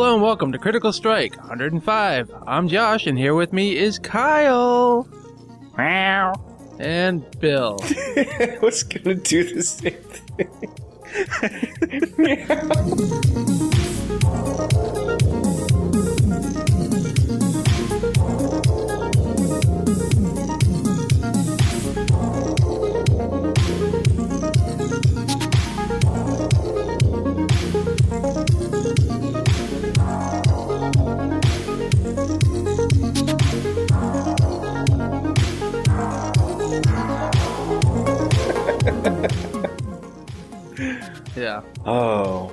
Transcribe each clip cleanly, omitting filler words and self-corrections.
Hello and welcome to Critical Strike 105. I'm Josh, and here with me is Kyle. Meow. And Bill. What's gonna do the same Yeah. Oh.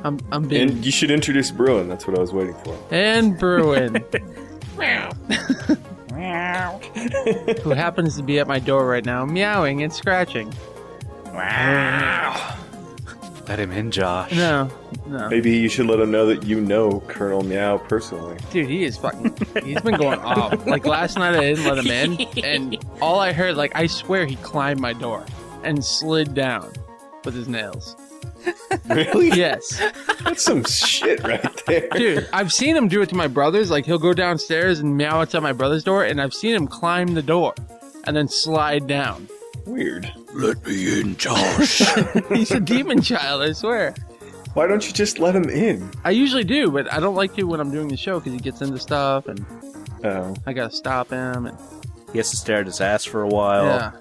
I'm being... And you should introduce Bruin. That's what I was waiting for. And Bruin. Meow. Meow. Who happens to be at my door right now, meowing and scratching. Wow. Let him in, Josh. No. Maybe you should let him know that you know Colonel Meow personally. Dude, he is fucking... He's been going off. Like, last night I didn't let him in, and all I heard, like, I swear he climbed my door and slid down with his nails. Really? Yes. That's some shit right there. Dude, I've seen him do it to my brothers. Like, he'll go downstairs and meow outside my brother's door, and I've seen him climb the door and then slide down. Weird. Let me in, Josh. He's a demon child, I swear. Why don't you just let him in? I usually do, but I don't like to when I'm doing the show because he gets into stuff, and I gotta stop him. And He has to stare at his ass for a while. yeah,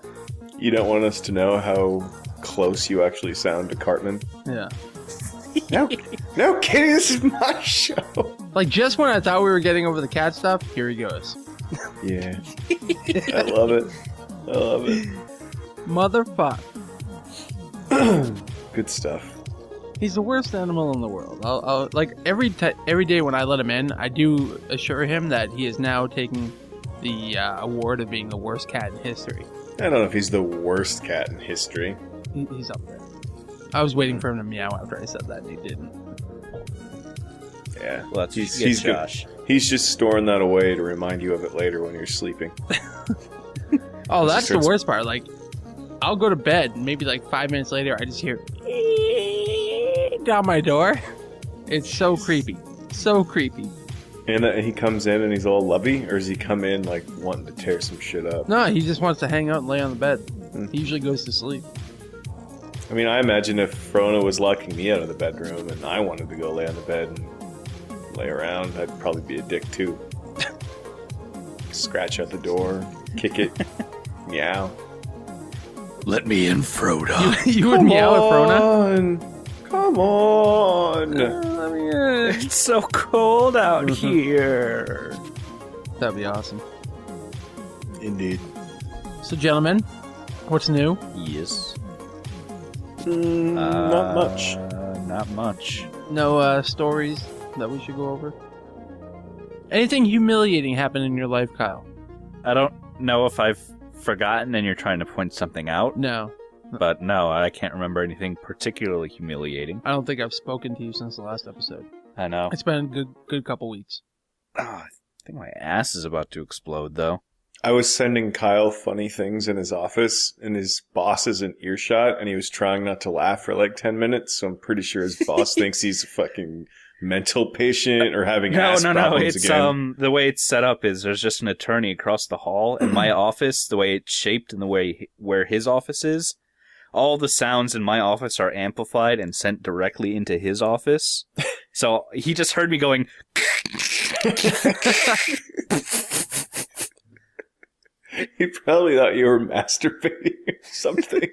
You don't want us to know how close you actually sound to Cartman? yeah. No, Kitty, this is my show. Like, just when I thought we were getting over the cat stuff, here he goes. Yeah. I love it. I love it. Motherfucker. Good stuff. He's the worst animal in the world. I'll like every day when I let him in, I do assure him that he is now taking the award of being the worst cat in history. I don't know if he's the worst cat in history. He's up there. I was waiting for him to meow after I said that, and he didn't. Yeah. Well, that's He's Josh. He's just storing that away to remind you of it later when you're sleeping. Oh, that's the starts- worst part. Like, I'll go to bed, and maybe like 5 minutes later, I just hear down my door. It's so creepy. So creepy. And he comes in and he's all lovey, or does he come in like wanting to tear some shit up? No, he just wants to hang out and lay on the bed. He usually goes to sleep. I mean, I imagine if Frona was locking me out of the bedroom and I wanted to go lay on the bed and lay around, I'd probably be a dick too. Scratch at the door, kick it, meow. Let me in, Frodo. You would meow at Frona? Come on! Let me in. It's so cold out here. That'd be awesome. Indeed. So, gentlemen, what's new? Yes. Not much. Not much. No stories that we should go over? Anything humiliating happened in your life, Kyle? I don't know if I've forgotten and you're trying to point something out, No. but no, I can't remember anything particularly humiliating. I don't think I've spoken to you since the last episode. I know. It's been a good couple weeks. I think my ass is about to explode, though. I was sending Kyle funny things in his office, and his boss is in earshot, and he was trying not to laugh for like 10 minutes, so I'm pretty sure his boss thinks he's a fucking mental patient or having ass problems It's again. the way it's set up is there's just an attorney across the hall, and my office, the way it's shaped and the way where his office is, all the sounds in my office are amplified and sent directly into his office. So he just heard me going. He probably thought you were masturbating or something.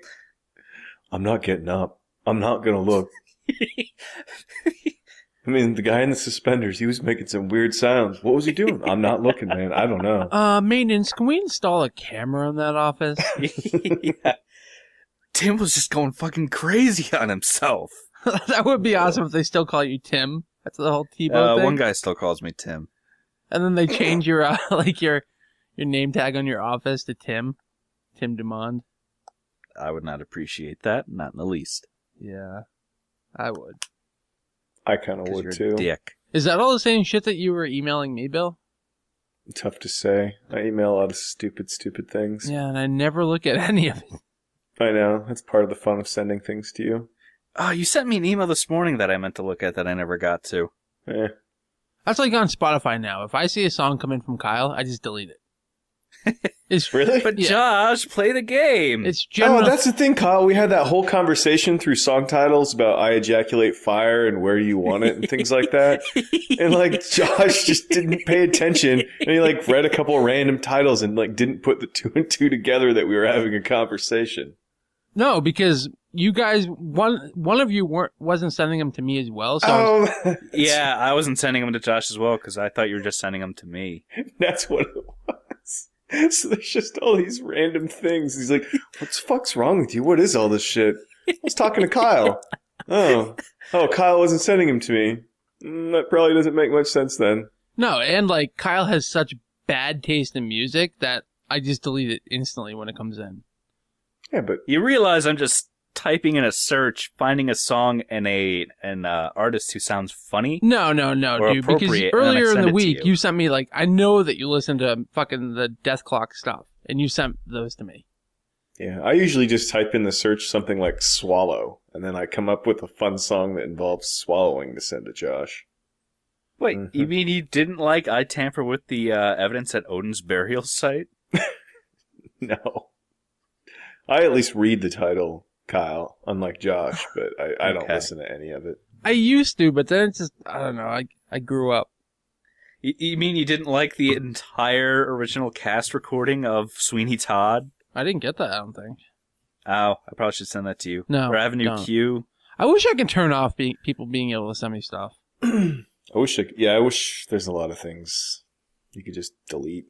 I'm not getting up. I'm not going to look. I mean, the guy in the suspenders, he was making some weird sounds. What was he doing? I'm not looking, man. I don't know. Maintenance, can we install a camera in that office? Yeah. Tim was just going fucking crazy on himself. That would be awesome if they still call you Tim. That's the whole Tebow thing. One guy still calls me Tim. And then they change your your name tag on your office to Tim Dumond. I would not appreciate that, not in the least. Yeah, I would. I kind of 'Cause would you're a too. dick. Is that all the same shit that you were emailing me, Bill? Tough to say. I email a lot of stupid things. Yeah, and I never look at any of it. I know. That's part of the fun of sending things to you. Oh, you sent me an email this morning that I meant to look at that I never got to. That's like on Spotify now. If I see a song come in from Kyle, I just delete it. It's Really? But Yeah. Josh, play the game. It's general. Oh, that's the thing, Kyle. We had that whole conversation through song titles about I ejaculate fire and where you want it and things like that. And like Josh just didn't pay attention and he like read a couple random titles and like didn't put the 2 and 2 together that we were having a conversation. No, because you guys, one of you wasn't sending them to me as well. So Oh, Yeah, I wasn't sending them to Josh as well because I thought you were just sending them to me. that's what it was. So there's just all these random things. He's like, what the fuck's wrong with you? What is all this shit? I was talking to Kyle. Oh, Kyle wasn't sending him to me. That probably doesn't make much sense then. no, and like Kyle has such bad taste in music that I just delete it instantly when it comes in. Yeah, but You realize I'm just typing in a search, finding a song and an artist who sounds funny. No, Or dude. Because appropriate, and then I earlier in send the it to week, you. you sent me like I know that you listen to fucking the Death Clock stuff, and you sent those to me. yeah, I usually just type in the search something like swallow, and then I come up with a fun song that involves swallowing to send to Josh. Wait, Mhm. you mean you didn't like I Tamper with the evidence at Odin's burial site? No. I at least read the title, Kyle, unlike Josh, but I don't Okay. listen to any of it. I used to, but then it's just I don't know. I grew up. You mean you didn't like the entire original cast recording of Sweeney Todd? I didn't get that. I don't think. Oh, I probably should send that to you. No, Or Avenue don't. Q. I wish I could turn off people being able to send me stuff. I wish there's a lot of things you could just delete.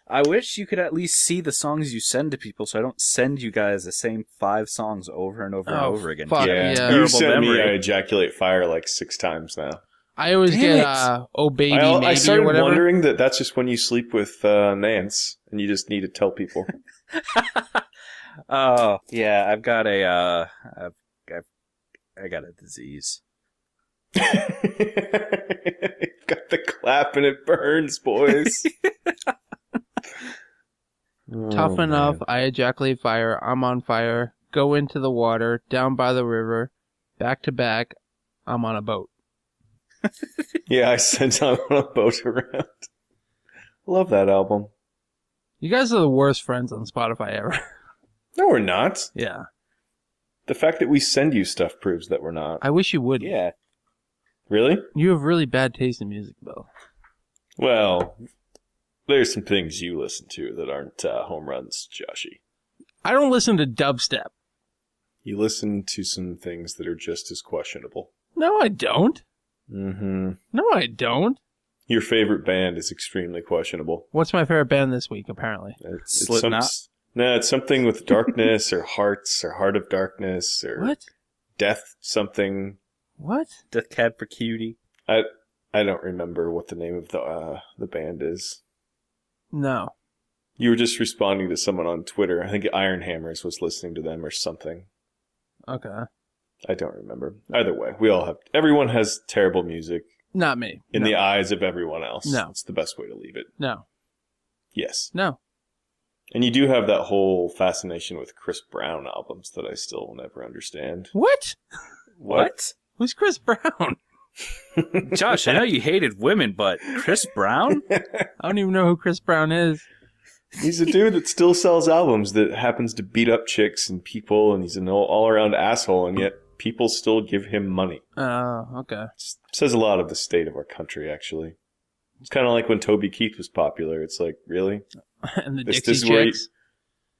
I wish you could at least see the songs you send to people so I don't send you guys the same 5 songs over and over and Oh, over again. fuck. You have a yeah. terrible You sent me memory. I ejaculate fire like 6 times now. I always Damn get it. oh baby I maybe started or whatever. wondering that that's just when you sleep with Nance and you just need to tell people. Oh, yeah, I've got a I got a disease. Got the clap and it burns, boys. Tough Oh, enough. man. I ejaculate fire. I'm on fire. Go into the water. Down by the river. Back to back. I'm on a boat. Yeah, I sent on a boat around. Love that album. You guys are the worst friends on Spotify ever. No, we're not. Yeah. The fact that we send you stuff proves that we're not. I wish you would. Yeah. Really? You have really bad taste in music, Bill. Well, there's some things you listen to that aren't home runs, Joshy. I don't listen to dubstep. You listen to some things that are just as questionable. No, I don't. Mm-hmm. No, I don't. Your favorite band is extremely questionable. What's my favorite band this week, apparently? It's Slipknot? It's something with darkness or hearts or heart of darkness or What? death something. What? Death Cab for Cutie. I don't remember what the name of the band is. No. You were just responding to someone on Twitter. I think Iron Hammers was listening to them or something. Okay. I don't remember. Either way, everyone has terrible music Not me. in No. the eyes of everyone else. No. It's the best way to leave it. No. Yes. No. And you do have that whole fascination with Chris Brown albums that I still will never understand. What? What? Who's Chris Brown? Josh, I know you hated women, but Chris Brown? I don't even know who Chris Brown is. He's a dude that still sells albums that happens to beat up chicks and people, and he's an all-around asshole, and yet people still give him money. Oh, okay. It says a lot of the state of our country, actually. It's kind of like when Toby Keith was popular. It's like, really? And the This Dixie is where Chicks.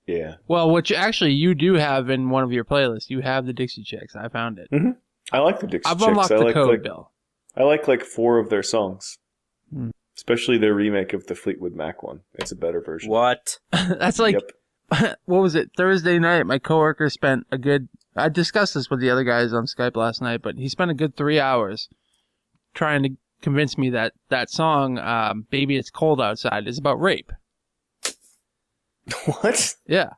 Yeah. Well, which actually you do have in one of your playlists. You have the Dixie Chicks. I found it. I like the Dixie I've Chicks. unlocked the code, Bill. I like 4 of their songs. Hmm. Especially their remake of the Fleetwood Mac one. It's a better version. What? That's like, Yep. what was it? Thursday night, my coworker spent a good, I discussed this with the other guys on Skype last night, but he spent a good 3 hours trying to convince me that that song, Baby It's Cold Outside, is about rape. What? Yeah.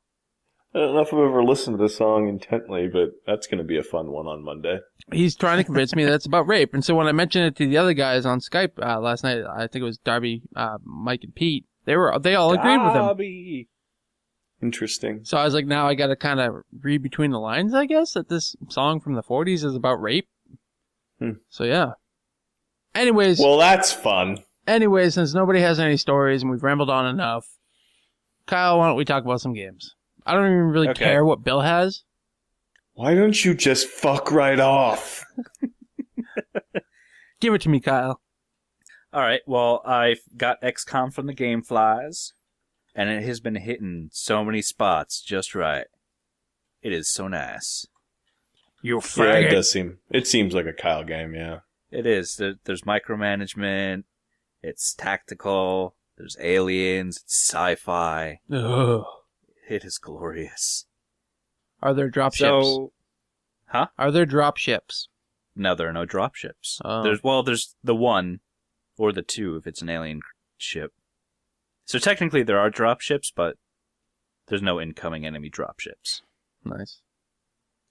I don't know if I've ever listened to the song intently, but that's going to be a fun one on Monday. He's trying to convince me that it's about rape. And so when I mentioned it to the other guys on Skype last night, I think it was Darby, Mike, and Pete, they all agreed with him. Bobby. Interesting. So I was like, now I got to kind of read between the lines, I guess, that this song from the 40s is about rape. Hmm. So yeah. Anyways, Well, that's fun. since nobody has any stories and we've rambled on enough, Kyle, why don't we talk about some games? I don't even really care what Bill has. Why don't you just fuck right off? Give it to me, Kyle. All right, well, I've got XCOM from the Gameflies, and it has been hitting so many spots just right. It is so nice. You Yeah, faggot. it does seem. It seems like a Kyle game, yeah. It is. There's micromanagement, it's tactical, there's aliens, it's sci-fi. Ugh. It is glorious. Are there drop ships? Huh? Are there drop ships? No, there are no drop ships. Oh. There's the one, or the two if it's an alien ship. So technically there are drop ships, but there's no incoming enemy drop ships. Nice.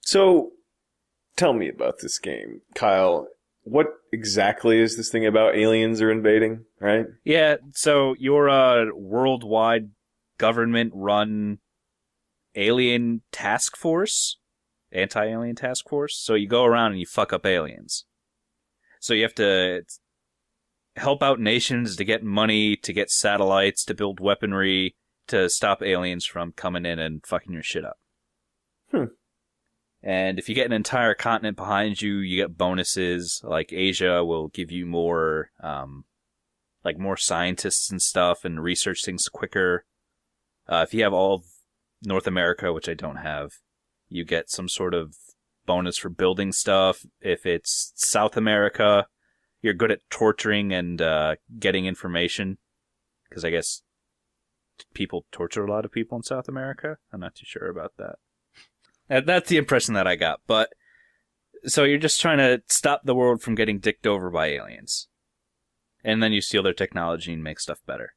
So, tell me about this game, Kyle. What exactly is this thing about aliens are invading, right? Yeah, so you're a worldwide government-run alien task force, anti-alien task force. So you go around and you fuck up aliens. So you have to help out nations to get money, to get satellites, to build weaponry, to stop aliens from coming in and fucking your shit up. And if you get an entire continent behind you, you get bonuses. Like Asia will give you more, more scientists and stuff, and research things quicker. If you have all of North America, which I don't have, you get some sort of bonus for building stuff. If it's South America, you're good at torturing and getting information, because I guess people torture a lot of people in South America. I'm not too sure about that. That's the impression that I got. But so you're just trying to stop the world from getting dicked over by aliens, and then you steal their technology and make stuff better.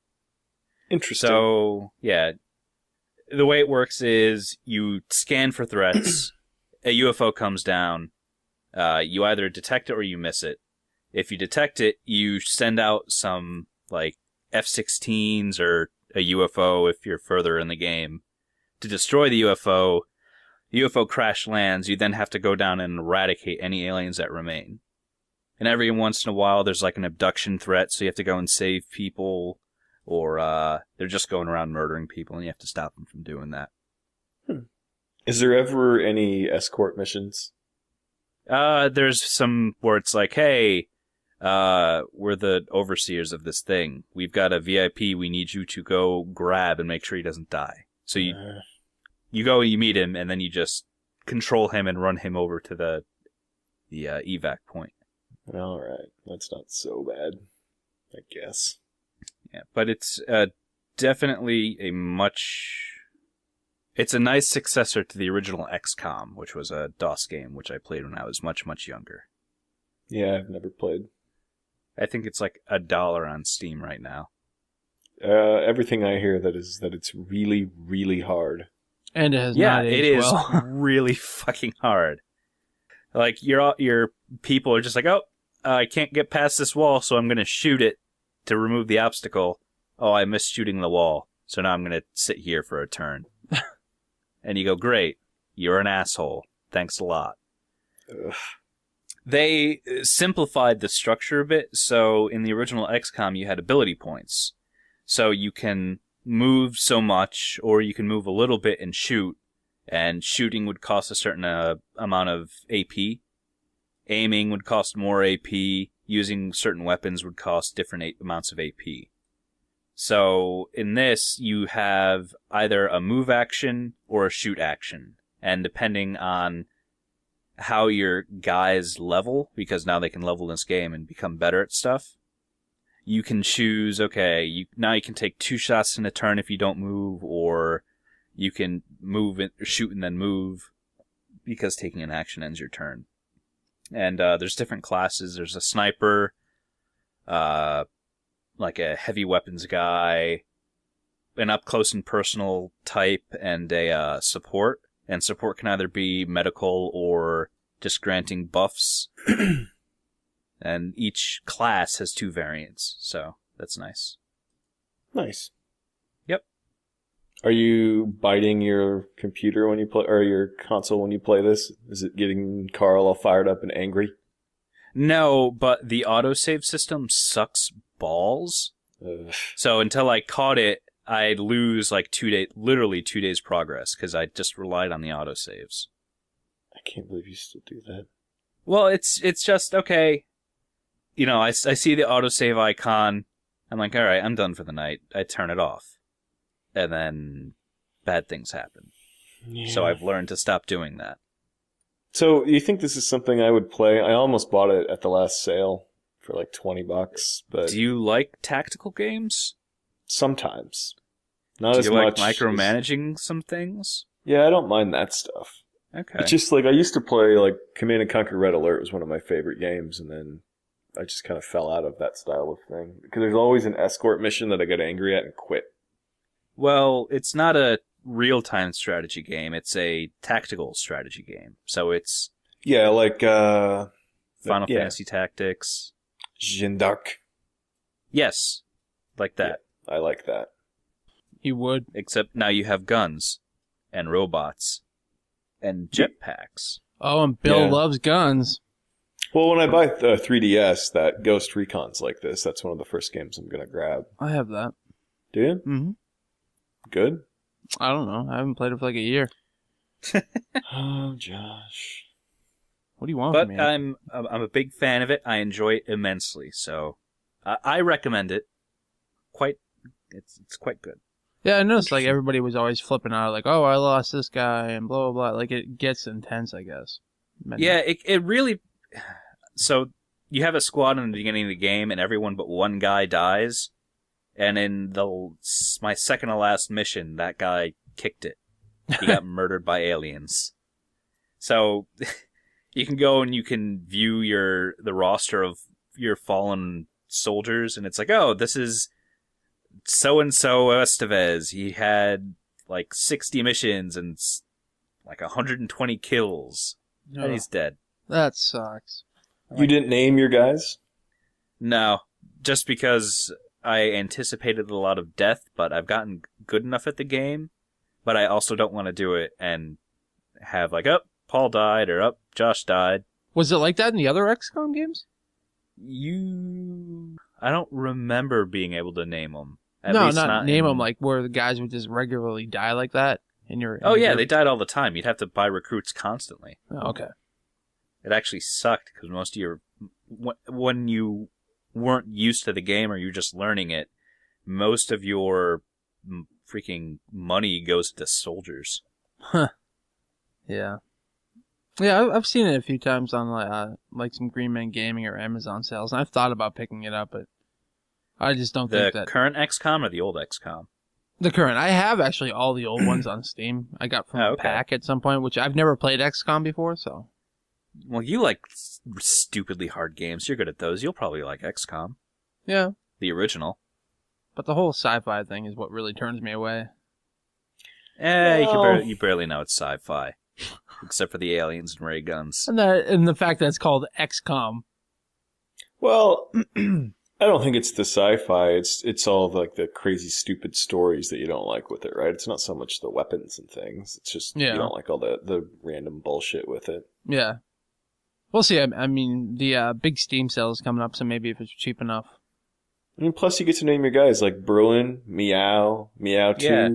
Interesting. So yeah, the way it works is you scan for threats. A UFO comes down. You either detect it or you miss it. If you detect it, you send out some like F-16s or a UFO if you're further in the game to destroy the UFO. UFO crash lands, you then have to go down and eradicate any aliens that remain. And every once in a while, there's like an abduction threat, so you have to go and save people, or they're just going around murdering people, and you have to stop them from doing that. Is there ever any escort missions? There's some where it's like, hey, we're the overseers of this thing. We've got a VIP we need you to go grab and make sure he doesn't die. So you go and you meet him, and then you just control him and run him over to the evac point. All right, that's not so bad, I guess. Yeah, but it's definitely it's a nice successor to the original XCOM, which was a DOS game, which I played when I was much, much younger. Yeah, I've never played. I think it's like $1 on Steam right now. Everything I hear that it's really, really hard. And it has not aged well. It is really fucking hard. Like your people are just like, oh, I can't get past this wall, so I'm going to shoot it to remove the obstacle. Oh, I missed shooting the wall, so now I'm going to sit here for a turn. And you go, great, you're an asshole. Thanks a lot. Ugh. They simplified the structure a bit, so in the original XCOM you had ability points. So you can move so much, or you can move a little bit and shooting would cost a certain amount of AP. Aiming would cost more AP. Using certain weapons would cost different amounts of AP. So in this, you have either a move action or a shoot action. And depending on how your guys level, because now they can level this game and become better at stuff, you can choose, okay, now you can take 2 shots in a turn if you don't move, or you can shoot and then move, because taking an action ends your turn. And there's different classes. There's a sniper, like a heavy weapons guy, an up-close and personal type, and a support. And support can either be medical or just granting buffs. And each class has 2 variants, so that's nice. Nice. Yep. Are you biting your computer when you play, or your console when you play this? Is it getting Carl all fired up and angry? No, but the autosave system sucks balls. Ugh. So until I caught it, I'd lose like 2 days, literally 2 days progress because I just relied on the autosaves. I can't believe you still do that. Well, it's just, okay, you know, I see the autosave icon. I'm like, all right, I'm done for the night. I turn it off. And then bad things happen. Yeah. So I've learned to stop doing that. So you think this is something I would play? I almost bought it at the last sale for like $20, but Do you like tactical games? sometimes. Not Do as you like much. micromanaging some things? Yeah, I don't mind that stuff. Okay. It's just like I used to play like Command and Conquer Red Alert was one of my favorite games, and then I just kind of fell out of that style of thing because there's always an escort mission that I get angry at and quit. Well, it's not a real-time strategy game. It's a tactical strategy game. So it's Yeah, like Final yeah. Fantasy Tactics. Jeanne d'Arc. Yes, like that. I like that. You would. Except now you have guns and robots and jetpacks. Oh, and Bill Yeah. loves guns. Well, when I buy 3DS, that Ghost Recon's like this. That's one of the first games I'm going to grab. I have that. Do you? Mm-hmm. Good? I don't know. I haven't played it for like a year. Oh, Josh. What do you want But from me? I'm a big fan of it. I enjoy it immensely. So I recommend it. It's quite good. Yeah, I noticed like everybody was always flipping out, like, "Oh, I lost this guy," and blah blah blah. Like it gets intense, I guess. Yeah, it really. So you have a squad in the beginning of the game, and everyone but one guy dies. And in my second to last mission, that guy kicked it. He got murdered by aliens. So you can go and you can view the roster of your fallen soldiers, and it's like, oh, this is so-and-so Estevez. He had like 60 missions and like 120 kills. Oh, And he's dead. that sucks. You didn't name your guys? No, just because I anticipated a lot of death, but I've gotten good enough at the game. But I also don't want to do it and have like, oh, Paul died, or oh, Josh died. Was it like that in the other XCOM games? I don't remember being able to name them. No, not name them, like where the guys would just regularly die like that. Oh yeah, they died all the time. You'd have to buy recruits constantly. Oh, okay. It actually sucked because most of when you weren't used to the game or you're just learning it, most of your freaking money goes to soldiers. Huh. Yeah. Yeah, I've seen it a few times on like some Green Man Gaming or Amazon sales, and I've thought about picking it up, but I just don't think The that... current XCOM or the old XCOM? The current. I have actually all the old ones on Steam. I got from a pack at some point, which I've never played XCOM before, so... Well, you like stupidly hard games. You're good at those. You'll probably like XCOM. Yeah. The original. But the whole sci-fi thing is what really turns me away. You barely know it's sci-fi. Except for the aliens and ray guns. And the fact that it's called XCOM. Well, I don't think it's the sci-fi. It's all like the crazy, stupid stories that you don't like with it, right? It's not so much the weapons and things. It's just you don't like all the random bullshit with it. Yeah. We'll see. I mean, the big Steam sale is coming up, so maybe if it's cheap enough. I mean, plus you get to name your guys like Bruin, Meow, Meow 2. Yeah.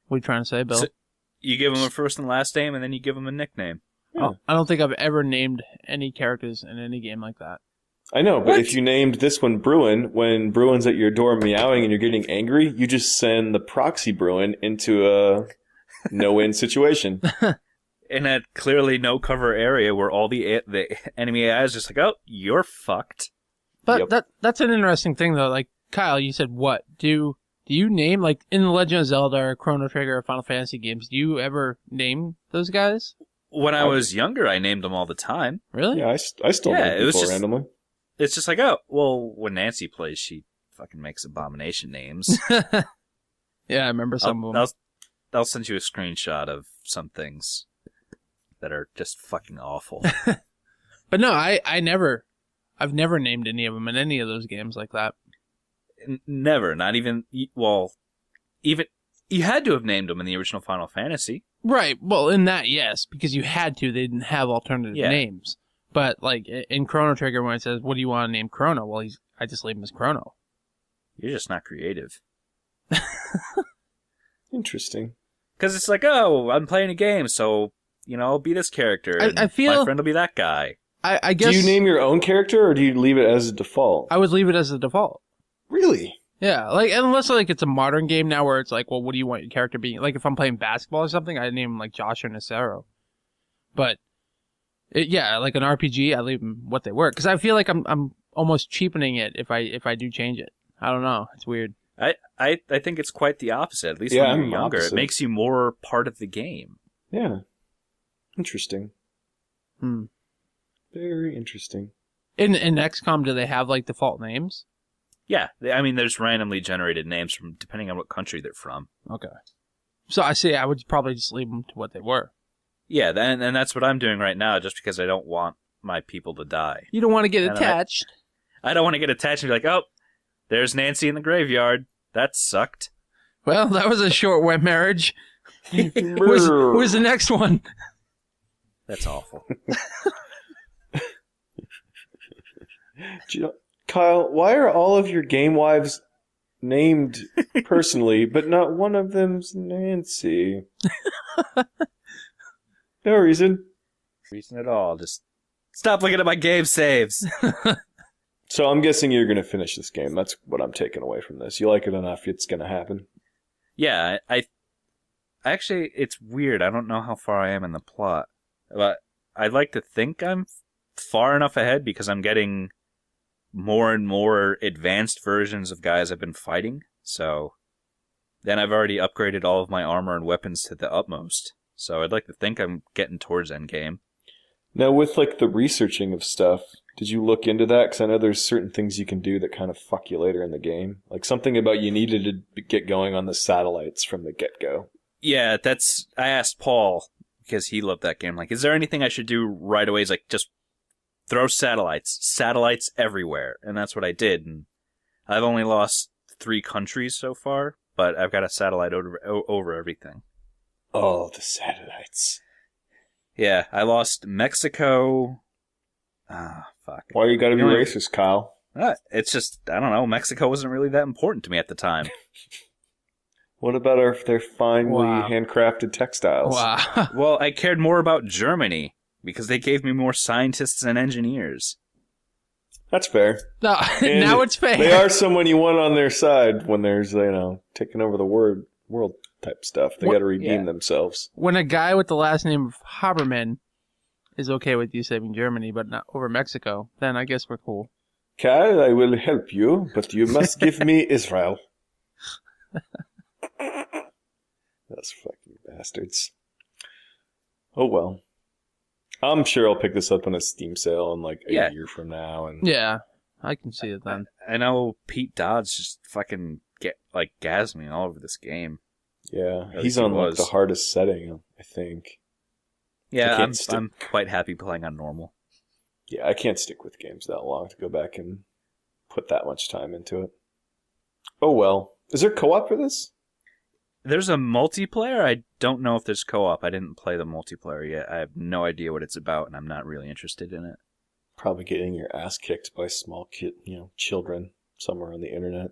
What are you trying to say, Bill? So you give them a first and last name, and then you give them a nickname. Yeah. I don't think I've ever named any characters in any game like that. I know, but if you named this one Bruin, when Bruin's at your door meowing and you're getting angry, you just send the proxy Bruin into a no-win situation. In a clearly no-cover area where all the enemy AI is just like, oh, you're fucked. But that's an interesting thing, though. Like, Kyle, you said what? Do you name, like, in the Legend of Zelda or Chrono Trigger or Final Fantasy games, do you ever name those guys? When I was younger, I named them all the time. Really? Yeah, I still name people randomly. It's just like, oh, well, when Nancy plays, she fucking makes abomination names. Yeah, I remember some of them. I'll send you a screenshot of some things that are just fucking awful. But no, I've never named any of them in any of those games like that. Never, not even, well, even, you had to have named them in the original Final Fantasy. Right, well, in that, yes, because you had to. They didn't have alternative names. But like in Chrono Trigger, when it says, "What do you want to name Chrono?" Well, I just leave him as Chrono. You're just not creative. Interesting. Because it's like, oh, I'm playing a game, so I'll be this character. And I feel my friend will be that guy. I guess. Do you name your own character, or do you leave it as a default? I would leave it as a default. Really? Yeah, like unless like it's a modern game now where it's like, well, what do you want your character being? Like if I'm playing basketball or something, I name him like Josh or Nacero. But like an RPG, I leave them what they were because I feel like I'm almost cheapening it if I do change it. I don't know. It's weird. I think it's quite the opposite. At least Yeah, when you're I'm younger, opposite. it makes you more part of the game. Yeah. Interesting. Hmm. Very interesting. In XCOM, do they have like default names? Yeah, I mean, there's randomly generated names from depending on what country they're from. Okay. So I would probably just leave them to what they were. Yeah, and that's what I'm doing right now, just because I don't want my people to die. You don't want to get And attached. I don't want to get attached and be like, oh, there's Nancy in the graveyard. That sucked. Well, that was a short wet marriage. Where's the next one? That's awful. Kyle, why are all of your game wives named personally, but not one of them's Nancy? No reason. Reason at all. Just stop looking at my game saves. So I'm guessing you're going to finish this game. That's what I'm taking away from this. You like it enough, it's going to happen. Yeah, I actually, it's weird. I don't know how far I am in the plot, but I'd like to think I'm far enough ahead because I'm getting more and more advanced versions of guys I've been fighting. So then I've already upgraded all of my armor and weapons to the utmost. So I'd like to think I'm getting towards endgame. Now, with like the researching of stuff, did you look into that? Because I know there's certain things you can do that kind of fuck you later in the game. Like something about you needed to get going on the satellites from the get-go. Yeah, I asked Paul, because he loved that game, like, is there anything I should do right away? He's like, just throw satellites everywhere. And that's what I did. And I've only lost 3 countries so far, but I've got a satellite over everything. Oh, the satellites. Yeah, I lost Mexico. Fuck. Why you gotta be racist, Kyle? It's just, I don't know, Mexico wasn't really that important to me at the time. What about their finely handcrafted textiles? Wow. Well, I cared more about Germany, because they gave me more scientists and engineers. That's fair. No, now it's fair. They are someone you want on their side when there's, taking over the world type stuff. They got to redeem themselves. When a guy with the last name of Haberman is okay with you saving Germany, but not over Mexico, then I guess we're cool. Kyle, I will help you, but you must give me Israel. Those fucking bastards. Oh well. I'm sure I'll pick this up on a Steam sale in like a year from now. And yeah, I can see it then. I know Pete Dodds just fucking gas me all over this game. Yeah, he's on like the hardest setting, I think. Yeah, I'm quite happy playing on normal. Yeah, I can't stick with games that long to go back and put that much time into it. Oh well. Is there co-op for this? There's a multiplayer. I don't know if there's co-op. I didn't play the multiplayer yet. I have no idea what it's about, and I'm not really interested in it. Probably getting your ass kicked by small children somewhere on the internet.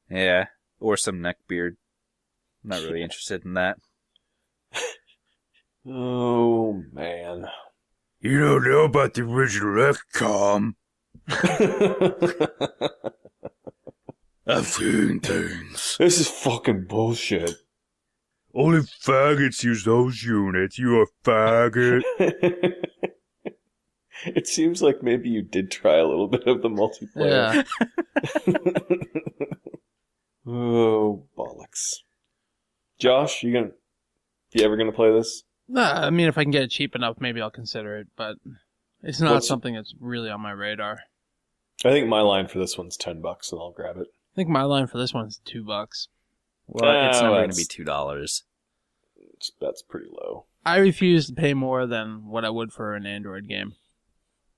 Yeah, or some neckbeard. I'm not really interested in that. Oh, man. You don't know about the original XCOM. I've seen things. This is fucking bullshit. Only faggots use those units. You a faggot. It seems like maybe you did try a little bit of the multiplayer. Yeah. Oh, bollocks. Josh, you ever gonna play this? I mean, if I can get it cheap enough, maybe I'll consider it, but it's not something that's really on my radar. I think my line for this one's $10 and I'll grab it. I think my line for this one's $2. Well, it's never going to be $2. That's pretty low. I refuse to pay more than what I would for an Android game.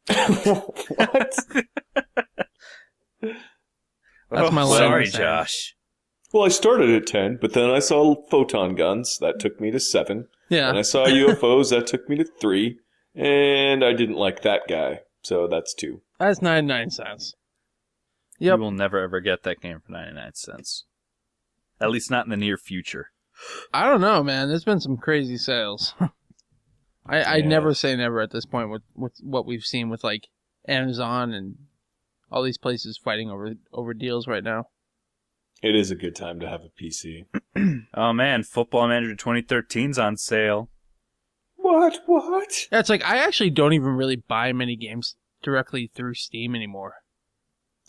What? That's my line. Sorry, Josh. Well, I started at 10, but then I saw photon guns. That took me to 7. Yeah. And I saw UFOs. That took me to 3. And I didn't like that guy, so that's 2. That's 99 cents. You Yep. will never ever get that game for 99 cents. At least not in the near future. I don't know, man. There's been some crazy sales. I Yeah. never say never at this point with what we've seen with like Amazon and all these places fighting over deals right now. It is a good time to have a PC. Oh man, Football Manager 2013's on sale. What? Yeah, it's like I actually don't even really buy many games directly through Steam anymore.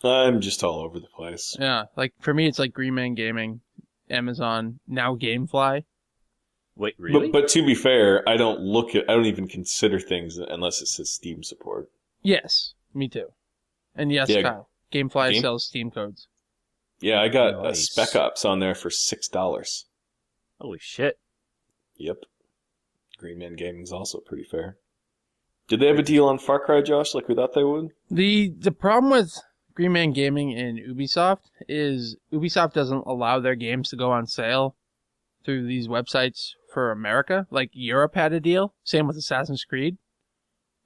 I'm just all over the place. Yeah, like for me it's like Green Man Gaming, Amazon, now GameFly. Wait, really? But to be fair, I don't even consider things unless it says Steam support. Yes, me too. And yes, Yeah. Kyle, GameFly sells Steam codes. Yeah, I got Nice. Spec Ops on there for $6. Holy shit. Yep. Green Man Gaming's also pretty fair. Did they have a deal on Far Cry, Josh, like we thought they would? The problem with Green Man Gaming and Ubisoft is Ubisoft doesn't allow their games to go on sale through these websites for America. Like Europe had a deal, same with Assassin's Creed,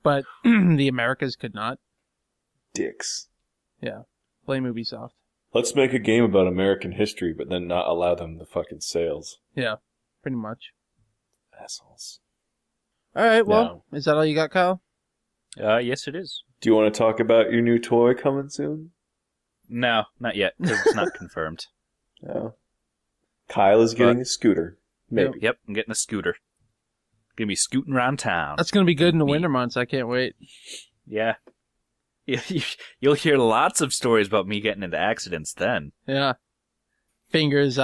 but the Americas could not. Dicks. Yeah, blame Ubisoft. Let's make a game about American history, but then not allow them the fucking sales. Yeah, pretty much. Assholes. All right, well, is that all you got, Kyle? Yes, it is. Do you want to talk about your new toy coming soon? No, not yet, because it's not confirmed. No. Kyle is getting a scooter. Maybe. Yep, I'm getting a scooter. Gonna be scooting around town. That's gonna be good in the winter months. I can't wait. Yeah. You'll hear lots of stories about me getting into accidents then. Yeah, fingers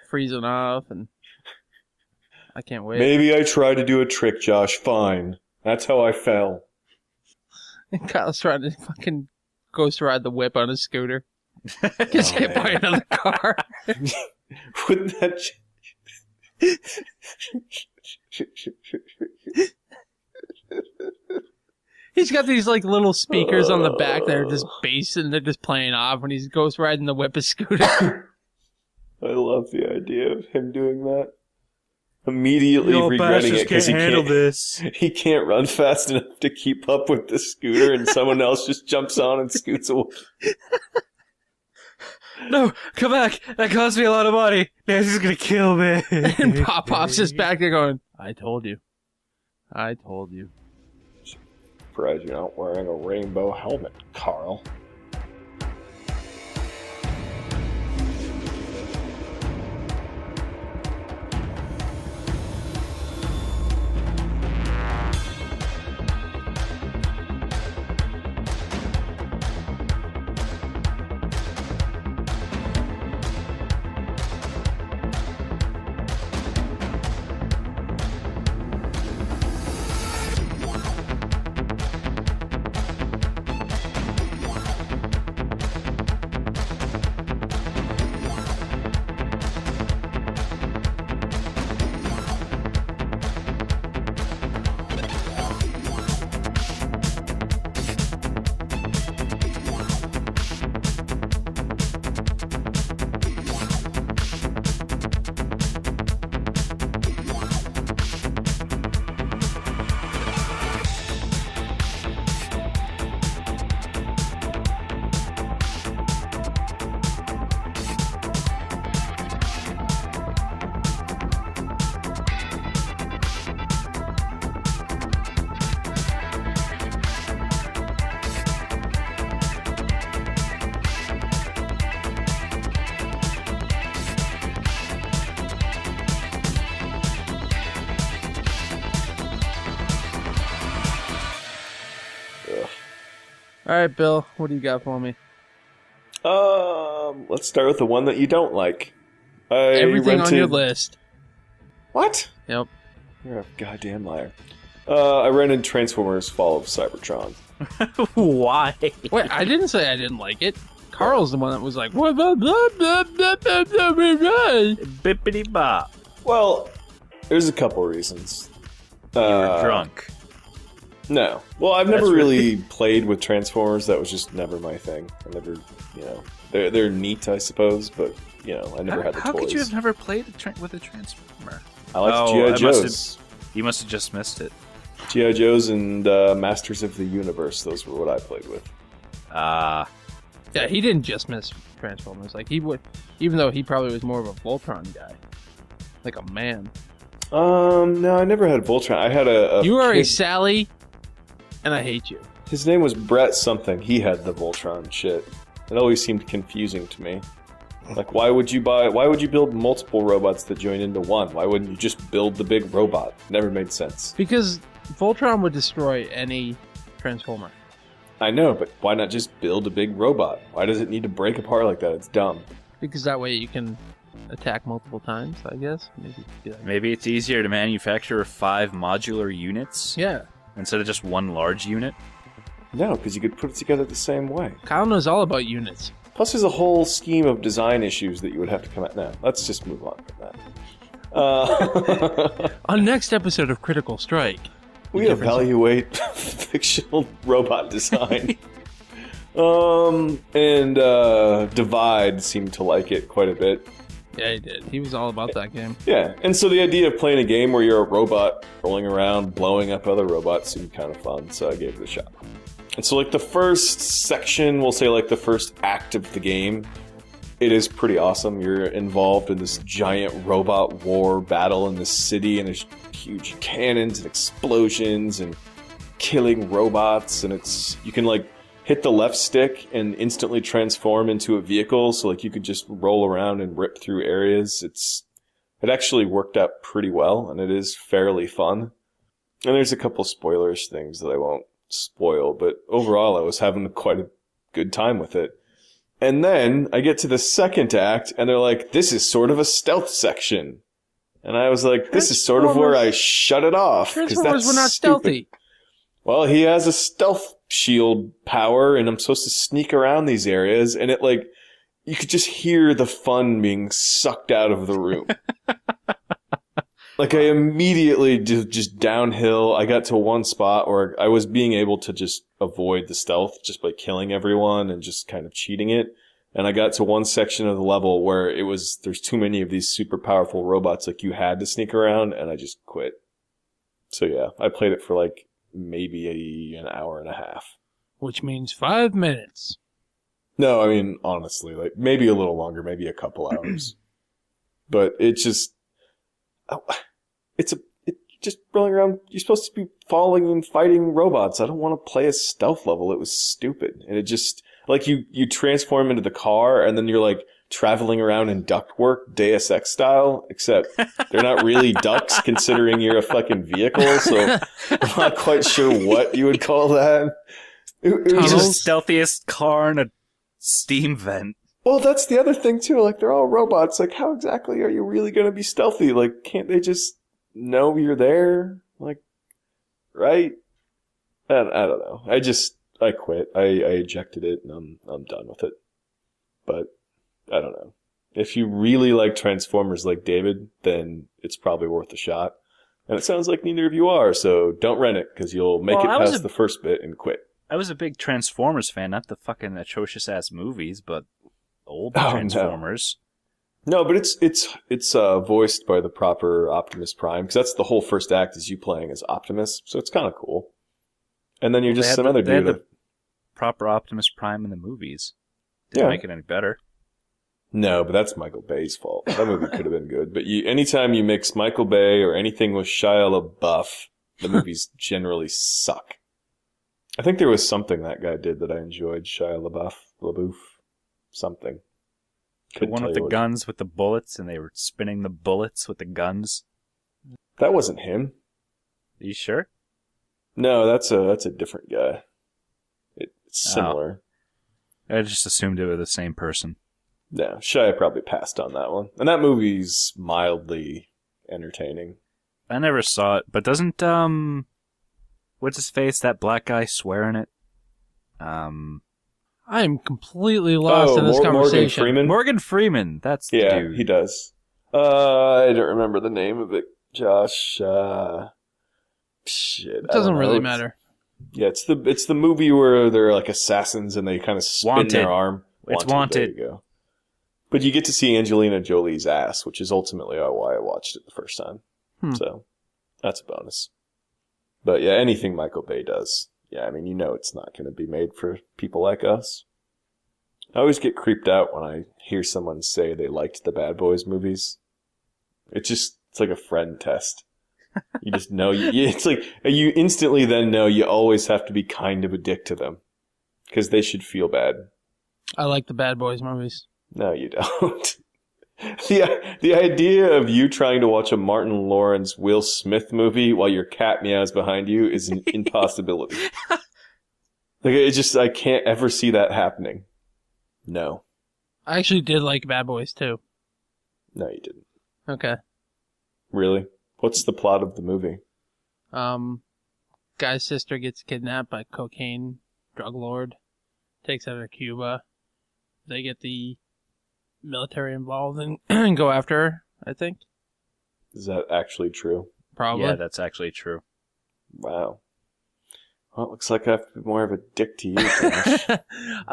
freezing off, and I can't wait. Maybe I tried to do a trick, Josh. Fine. That's how I fell. Kyle's trying to fucking ghost ride the whip on his scooter. Gets hit by another car. Wouldn't that... He's got these like little speakers on the back that are just bass and they're just playing off when he's ghost riding the whip his scooter. I love the idea of him doing that. Immediately regretting it because he can't run fast enough to keep up with the scooter, and someone else just jumps on and scoots away. No, come back! That cost me a lot of money. Nancy's gonna kill me. And Pop-Pop's just back there going, I told you. I told you. Surprised you're not wearing a rainbow helmet, Carl. All right, Bill, what do you got for me? Let's start with the one that you don't like. Everything on your list. What? Yep. You're a goddamn liar. I rented Transformers Fall of Cybertron. Why? Wait, I didn't say I didn't like it. Carl's the one that was like, what? Blah, blah, blah, blah, blah, blah, blah, blah. Bippity bop. Well, there's a couple reasons. You were drunk. No. Well, I've That's never really played with Transformers. That was just never my thing. I never, they're neat, I suppose, but, I never had the How toys. could you have never played with a Transformer? I liked G.I. Joe's. You must have just missed it. G.I. Joes and Masters of the Universe. Those were what I played with. Yeah, he didn't just miss Transformers. Like, he would, even though he probably was more of a Voltron guy. Like a man. No, I never had Voltron. I had a You are kid. a Sally, and I hate you. His name was Brett something. He had the Voltron shit. It always seemed confusing to me. Like, why would you build multiple robots that join into one? Why wouldn't you just build the big robot? Never made sense. Because Voltron would destroy any Transformer. I know, but why not just build a big robot? Why does it need to break apart like that? It's dumb. Because that way you can attack multiple times, I guess. Maybe it's easier to manufacture 5 modular units Yeah. instead of just one large unit. No, because you could put it together the same way. Kyle knows all about units. Plus, there's a whole scheme of design issues that you would have to come at. Now, let's just move on from that. On next episode of Critical Strike, We evaluate fictional robot design. And Divide seemed to like it quite a bit. Yeah, he did. He was all about that game. Yeah, and so the idea of playing a game where you're a robot rolling around, blowing up other robots seemed kind of fun, so I gave it a shot. And so, like, the first section, we'll say, like, the first act of the game, it is pretty awesome. You're involved in this giant robot war battle in this city, and there's huge cannons and explosions and killing robots, and you can, like, hit the left stick and instantly transform into a vehicle, so, like, you could just roll around and rip through areas. It actually worked out pretty well, and it is fairly fun. And there's a couple spoilerish things that I won't spoil, but overall I was having quite a good time with it. And then I get to the second act, and they're like, this is sort of a stealth section. And I was like, this is sort of where I shut it off. Transformers were not stupid. stealthy. Well, he has a stealth shield power, and I'm supposed to sneak around these areas, and it, like, you could just hear the fun being sucked out of the room. Like, I immediately just downhill. I got to one spot where I was being able to just avoid the stealth just by killing everyone and just kind of cheating it. And I got to one section of the level where there's too many of these super powerful robots, like, you had to sneak around, and I just quit. So yeah, I played it for, like, maybe an hour and a half. Which means 5 minutes. No, I mean, honestly, like, maybe a little longer, maybe a couple hours. But it's just rolling around. You're supposed to be falling and fighting robots. I don't want to play a stealth level. It was stupid. And it just, like, you transform into the car, and then you're, like, traveling around in ductwork, Deus Ex style, except they're not really ducts considering you're a fucking vehicle, so I'm not quite sure what you would call that. It was He's the just, stealthiest car in a steam vent. well, that's the other thing, too. Like, they're all robots. Like, how exactly are you really going to be stealthy? Like, can't they just know you're there? Like, right? I don't know. I quit. I ejected it, and I'm done with it. But, I don't know. If you really like Transformers like David, then it's probably worth a shot. And it sounds like neither of you are, so don't rent it, because you'll make it past the first bit and quit. I was a big Transformers fan, not the fucking atrocious-ass movies, but old Oh, Transformers. No, but it's voiced by the proper Optimus Prime, because that's the whole first act is you playing as Optimus, so it's kind of cool. And then you're just some other dude. They had the proper Optimus Prime in the movies. Didn't make it any better. No, but that's Michael Bay's fault. That movie could have been good. But anytime you mix Michael Bay or anything with Shia LaBeouf, the movies generally suck. I think there was something that guy did that I enjoyed. Shia LaBeouf, something. The one with the guns with the bullets, and they were spinning the bullets with the guns. That wasn't him. Are you sure? No, that's a different guy. It's similar. I just assumed it was the same person. No, Shia probably passed on that one. And that movie's mildly entertaining. I never saw it, but doesn't what's his face, that black guy, swear in it? I am completely lost in this conversation. Morgan Freeman? Morgan Freeman, that's the dude. Yeah, he does. I don't remember the name of it, Josh. Shit. It doesn't really matter. Yeah, it's the movie where they're like assassins and they kind of spin their arm. It's Wanted. There you go. But you get to see Angelina Jolie's ass, which is ultimately why I watched it the first time. So, that's a bonus. But yeah, anything Michael Bay does, yeah, I mean, it's not going to be made for people like us. I always get creeped out when I hear someone say they liked the Bad Boys movies. It's like a friend test. You just know, it's like, you instantly then know you always have to be kind of a dick to them. Because they should feel bad. I like the Bad Boys movies. No, you don't. The idea of you trying to watch a Martin Lawrence Will Smith movie while your cat meows behind you is an impossibility. I can't ever see that happening. No. I actually did like Bad Boys too. No, you didn't. Okay. Really? What's the plot of the movie? Guy's sister gets kidnapped by cocaine drug lord, takes her to Cuba. They get the military involved and go after her, I think. Is that actually true? Probably. Yeah, that's actually true. Wow. Well, it looks like I have to be more of a dick to you, Josh.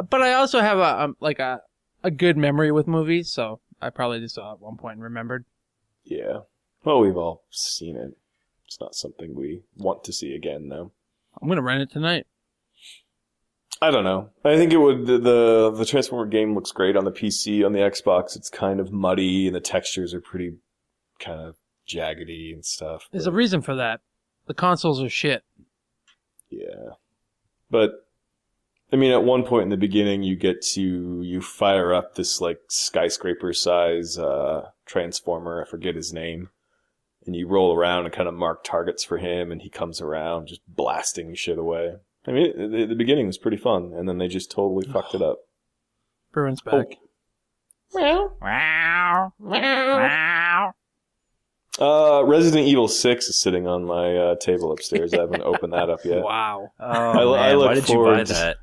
But I also have a good memory with movies, so I probably just saw it at one point and remembered. Yeah. Well, we've all seen it. It's not something we want to see again, though. I'm going to rent it tonight. I don't know. I think it would. The Transformer game looks great on the PC. On the Xbox, it's kind of muddy, and the textures are pretty kind of jaggedy and stuff. There's a reason for that. The consoles are shit. Yeah. But, I mean, at one point in the beginning, you fire up this, like, skyscraper-size Transformer. I forget his name. And you roll around and kind of mark targets for him, and he comes around just blasting shit away. I mean, the beginning was pretty fun, and then they just totally fucked it up. Bruin's back. Resident Evil 6 is sitting on my table upstairs. I haven't opened that up yet. Wow. Oh, man. Why did you buy that?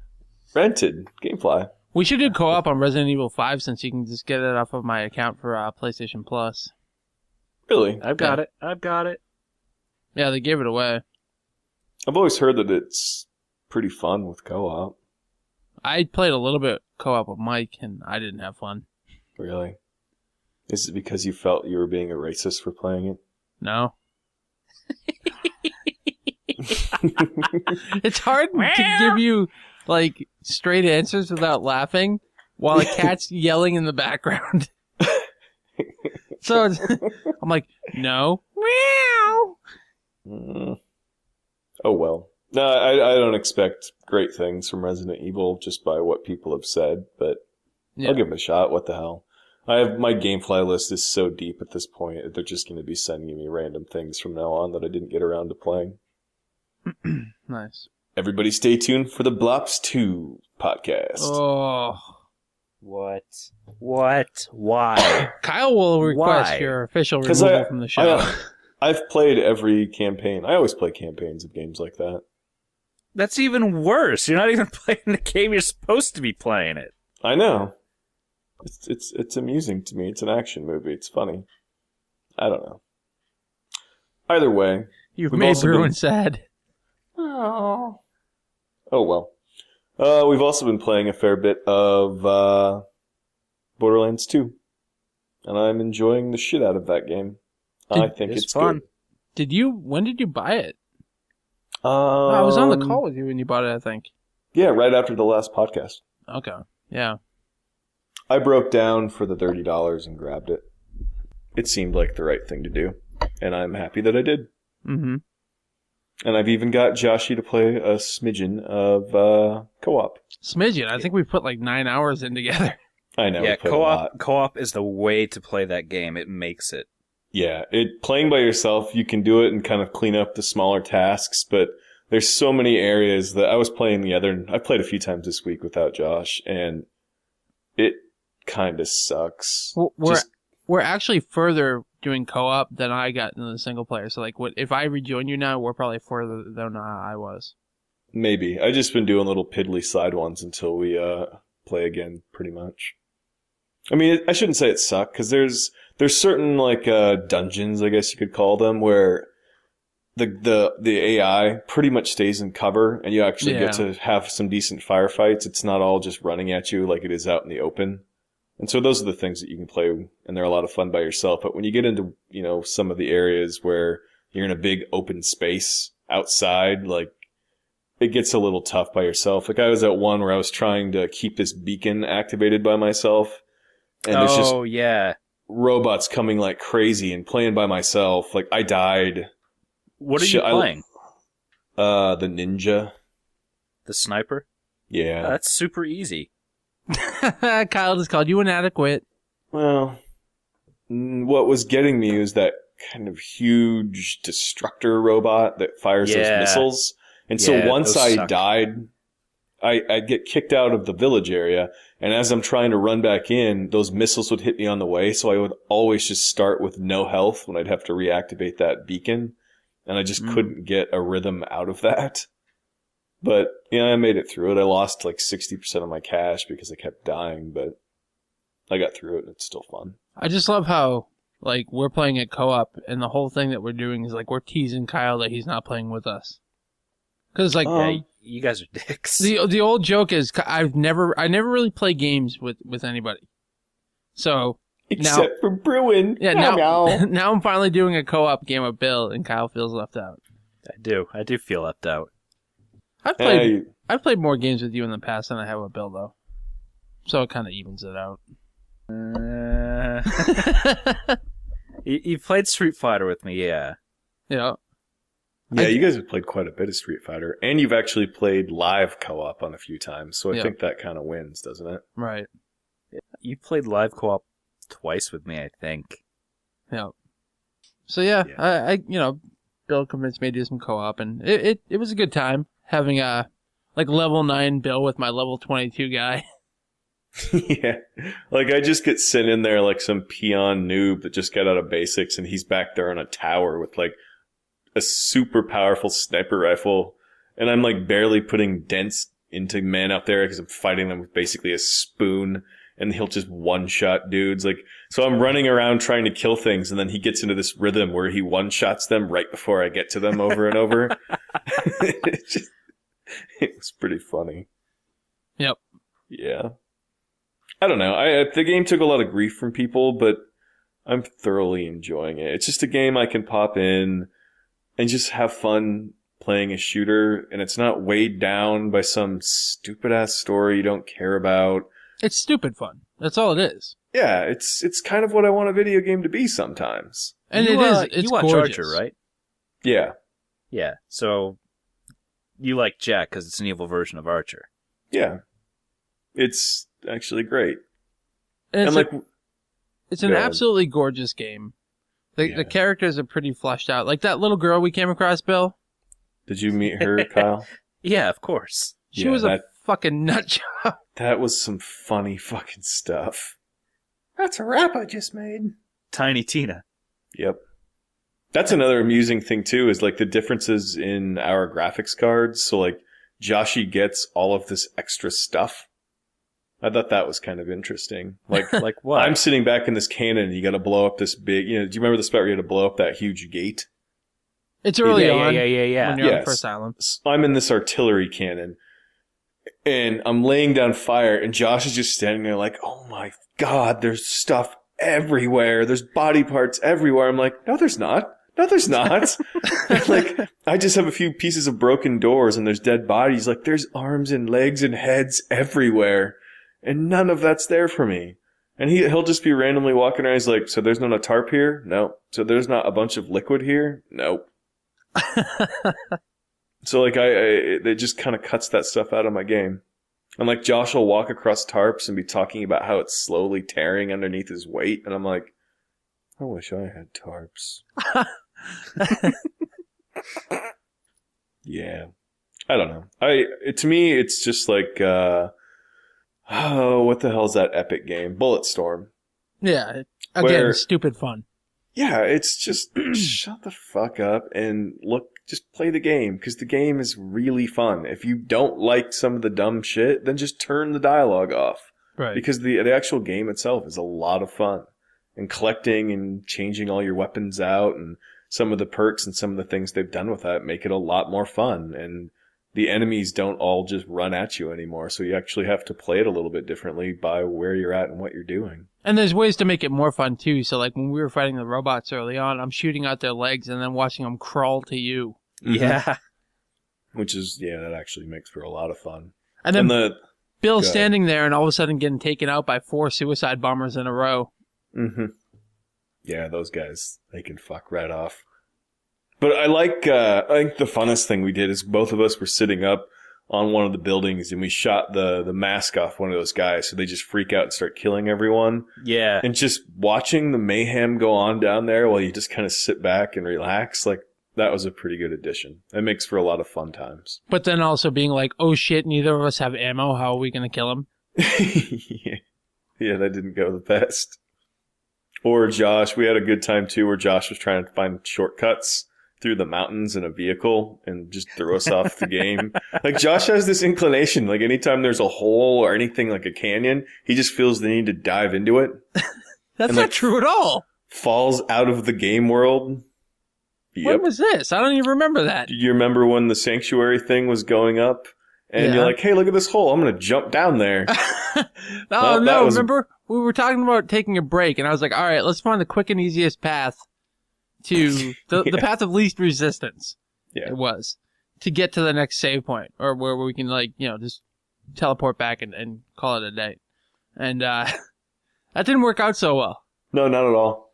Rented. Gamefly. We should do co-op on Resident Evil 5 since you can just get it off of my account for PlayStation Plus. Really? I've got it. Yeah, they gave it away. I've always heard that it's pretty fun with co-op. I played a little bit co-op with Mike, and I didn't have fun. Really? Is it because you felt you were being a racist for playing it? No. It's hard to give you, like, straight answers without laughing while a cat's yelling in the background. So I'm like, no. Meow. Oh, well. No, I don't expect great things from Resident Evil just by what people have said, but yeah. I'll give it a shot. What the hell? My Gamefly list is so deep at this point that they're just going to be sending me random things from now on that I didn't get around to playing. Nice. Everybody stay tuned for the Blops 2 podcast. Oh. What? Why? Kyle will request your official removal from the show. I've played every campaign. I always play campaigns of games like that. That's even worse. You're not even playing the game. You're supposed to be playing it. I know. It's amusing to me. It's an action movie. It's funny. I don't know. Either way. You've made Bruin sad. Oh, well. We've also been playing a fair bit of Borderlands 2. And I'm enjoying the shit out of that game. I think it's fun. Good. When did you buy it? I was on the call with you when you bought it, I think. Yeah, right after the last podcast. Okay. Yeah. I broke down for the $30 and grabbed it. It seemed like the right thing to do. And I'm happy that I did. Mm-hmm. And I've even got Joshy to play a smidgen of co-op. Smidgen? I think we put like 9 hours in together. I know. Yeah, co-op is the way to play that game. It makes it. Yeah, playing by yourself, you can do it and kind of clean up the smaller tasks, but there's so many areas that I played a few times this week without Josh, and it kind of sucks. Well, we're actually further doing co-op than I got in the single player, so like, if I rejoin you now, we're probably further than I was. Maybe. I've just been doing little piddly side ones until we play again, pretty much. I mean, I shouldn't say it sucked, because there's certain, like, dungeons, I guess you could call them, where the AI pretty much stays in cover, and you actually get to have some decent firefights. It's not all just running at you like it is out in the open. And so those are the things that you can play, and they're a lot of fun by yourself. But when you get into, some of the areas where you're in a big open space, outside, like, it gets a little tough by yourself. Like, I was at one where I was trying to keep this beacon activated by myself, and there's just yeah. robots coming like crazy, and playing by myself. Like, I died. What are you playing? The ninja. The sniper? Yeah. That's super easy. Kyle just called you inadequate. Well, what was getting me was that kind of huge destructor robot that fires those missiles. And so once I died, I'd get kicked out of the village area. And as I'm trying to run back in, those missiles would hit me on the way. So I would always just start with no health when I'd have to reactivate that beacon. And I just couldn't get a rhythm out of that. But, I made it through it. I lost like 60% of my cash because I kept dying, but I got through it and it's still fun. I just love how, like, we're playing at co-op, and the whole thing that we're doing is, like, we're teasing Kyle that he's not playing with us. Because, like, you guys are dicks. The old joke is I never really play games with anybody. So except for Bruin. Yeah, now I'm finally doing a co-op game with Bill, and Kyle feels left out. I do feel left out. I've played more games with you in the past than I have with Bill, though. So it kind of evens it out. You played Street Fighter with me, yeah. Yeah. Yeah, you guys have played quite a bit of Street Fighter, and you've actually played live co-op on a few times, so I think that kind of wins, doesn't it? Right. You played live co-op twice with me, I think. Yeah. So I Bill convinced me to do some co-op, and it was a good time having a level 9 Bill with my level 22 guy. Yeah. Like, I just get sent in there like some peon noob that just got out of basics, and he's back there on a tower with like a super powerful sniper rifle, and I'm like barely putting dents into men out there because I'm fighting them with basically a spoon, and he'll just one-shot dudes. Like, so I'm running around trying to kill things, and then he gets into this rhythm where he one-shots them right before I get to them over and over. It was pretty funny. Yep. Yeah. I don't know. The game took a lot of grief from people, but I'm thoroughly enjoying it. It's just a game I can pop in and just have fun playing a shooter, and it's not weighed down by some stupid-ass story you don't care about. It's stupid fun. That's all it is. Yeah, it's kind of what I want a video game to be sometimes. And it's you watch gorgeous. Archer, right? Yeah. Yeah, so you like Jack because it's an evil version of Archer. Yeah. It's actually great. And it's an absolutely gorgeous game. The characters are pretty fleshed out. Like that little girl we came across, Bill. Did you meet her, Kyle? Yeah, of course. She was a fucking nut job. That was some funny fucking stuff. That's a rap I just made. Tiny Tina. Yep. That's another amusing thing, too, is like the differences in our graphics cards. So, like, Joshi gets all of this extra stuff. I thought that was kind of interesting. Like what? I'm sitting back in this cannon and you got to blow up this big, do you remember the spot where you had to blow up that huge gate? It's early on. Yeah. When you're on the first island. I'm in this artillery cannon and I'm laying down fire, and Josh is just standing there like, oh my God, there's stuff everywhere. There's body parts everywhere. I'm like, no, there's not. No, there's not. Like, I just have a few pieces of broken doors and there's dead bodies. Like, there's arms and legs and heads everywhere. And none of that's there for me. And he'll just be randomly walking around. He's like, so there's not a tarp here? No. So there's not a bunch of liquid here? Nope. So, like, it just kind of cuts that stuff out of my game. And, like, Josh will walk across tarps and be talking about how it's slowly tearing underneath his weight. And I'm like, I wish I had tarps. Yeah. I don't know. To me, it's just like, what the hell's that epic game? Bulletstorm. Yeah. Again, stupid fun. Yeah, it's just shut the fuck up and just play the game, because the game is really fun. If you don't like some of the dumb shit, then just turn the dialogue off. Right. Because the actual game itself is a lot of fun. And collecting and changing all your weapons out, and some of the perks and some of the things they've done with that make it a lot more fun. And the enemies don't all just run at you anymore, so you actually have to play it a little bit differently by where you're at and what you're doing. And there's ways to make it more fun, too. So, like, when we were fighting the robots early on, I'm shooting out their legs and then watching them crawl to you. Yeah. Which is, that actually makes for a lot of fun. And then the Bill's standing there and all of a sudden getting taken out by 4 suicide bombers in a row. Mm-hmm. Yeah, those guys, they can fuck right off. But I think the funnest thing we did is both of us were sitting up on one of the buildings and we shot the mask off one of those guys, so they just freak out and start killing everyone. Yeah. And just watching the mayhem go on down there while you just kind of sit back and relax, like, that was a pretty good addition. It makes for a lot of fun times. But then also being like, oh shit, neither of us have ammo. How are we going to kill him? Yeah, that didn't go the best. Or Josh, we had a good time too, where Josh was trying to find shortcuts through the mountains in a vehicle and just threw us off the game. Like, Josh has this inclination, like anytime there's a hole or anything like a canyon, he just feels the need to dive into it. That's not true at all. Falls out of the game world. Yep. When was this? I don't even remember that. Do you remember when the sanctuary thing was going up? And you're like, hey, look at this hole. I'm going to jump down there. Remember? We were talking about taking a break, and I was like, all right, let's find the quick and easiest path to the path of least resistance. Yeah. It was. To get to the next save point, or where we can, just teleport back and call it a day. And that didn't work out so well. No, not at all.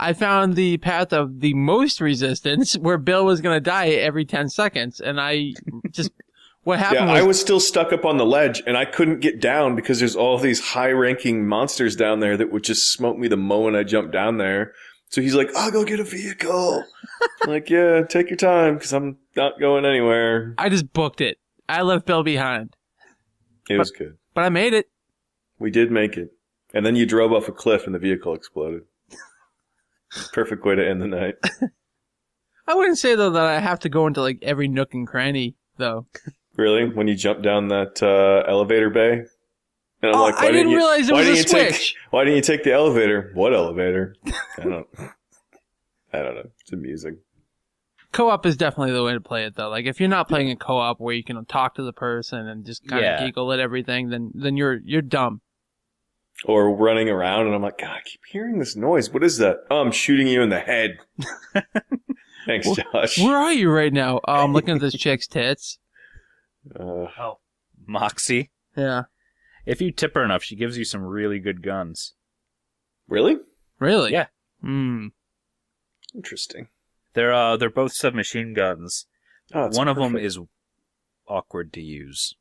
I found the path of the most resistance where Bill was going to die every 10 seconds. And I just, what happened was... I was still stuck up on the ledge and I couldn't get down because there's all these high ranking monsters down there that would just smoke me the moment I jumped down there. So he's like, I'll go get a vehicle. I'm like, yeah, take your time because I'm not going anywhere. I just booked it. I left Bill behind. It was good. But I made it. We did make it. And then you drove off a cliff and the vehicle exploded. Perfect way to end the night. I wouldn't say, though, that I have to go into, every nook and cranny, though. Really? When you jump down that elevator bay? And I'm I didn't realize it was a switch. Why didn't you take the elevator? What elevator? I don't know. It's amusing. Co-op is definitely the way to play it, though. If you're not playing a co-op where you can talk to the person and just kind of giggle at everything, then you're dumb. Or running around, and I'm like, God, I keep hearing this noise. What is that? Oh, I'm shooting you in the head. Thanks, Josh. Where are you right now? Oh, I'm looking at this chick's tits. Moxie. Yeah. If you tip her enough, she gives you some really good guns. Really? Really? Yeah. Interesting. They're both submachine guns. Oh, one of them is awkward to use.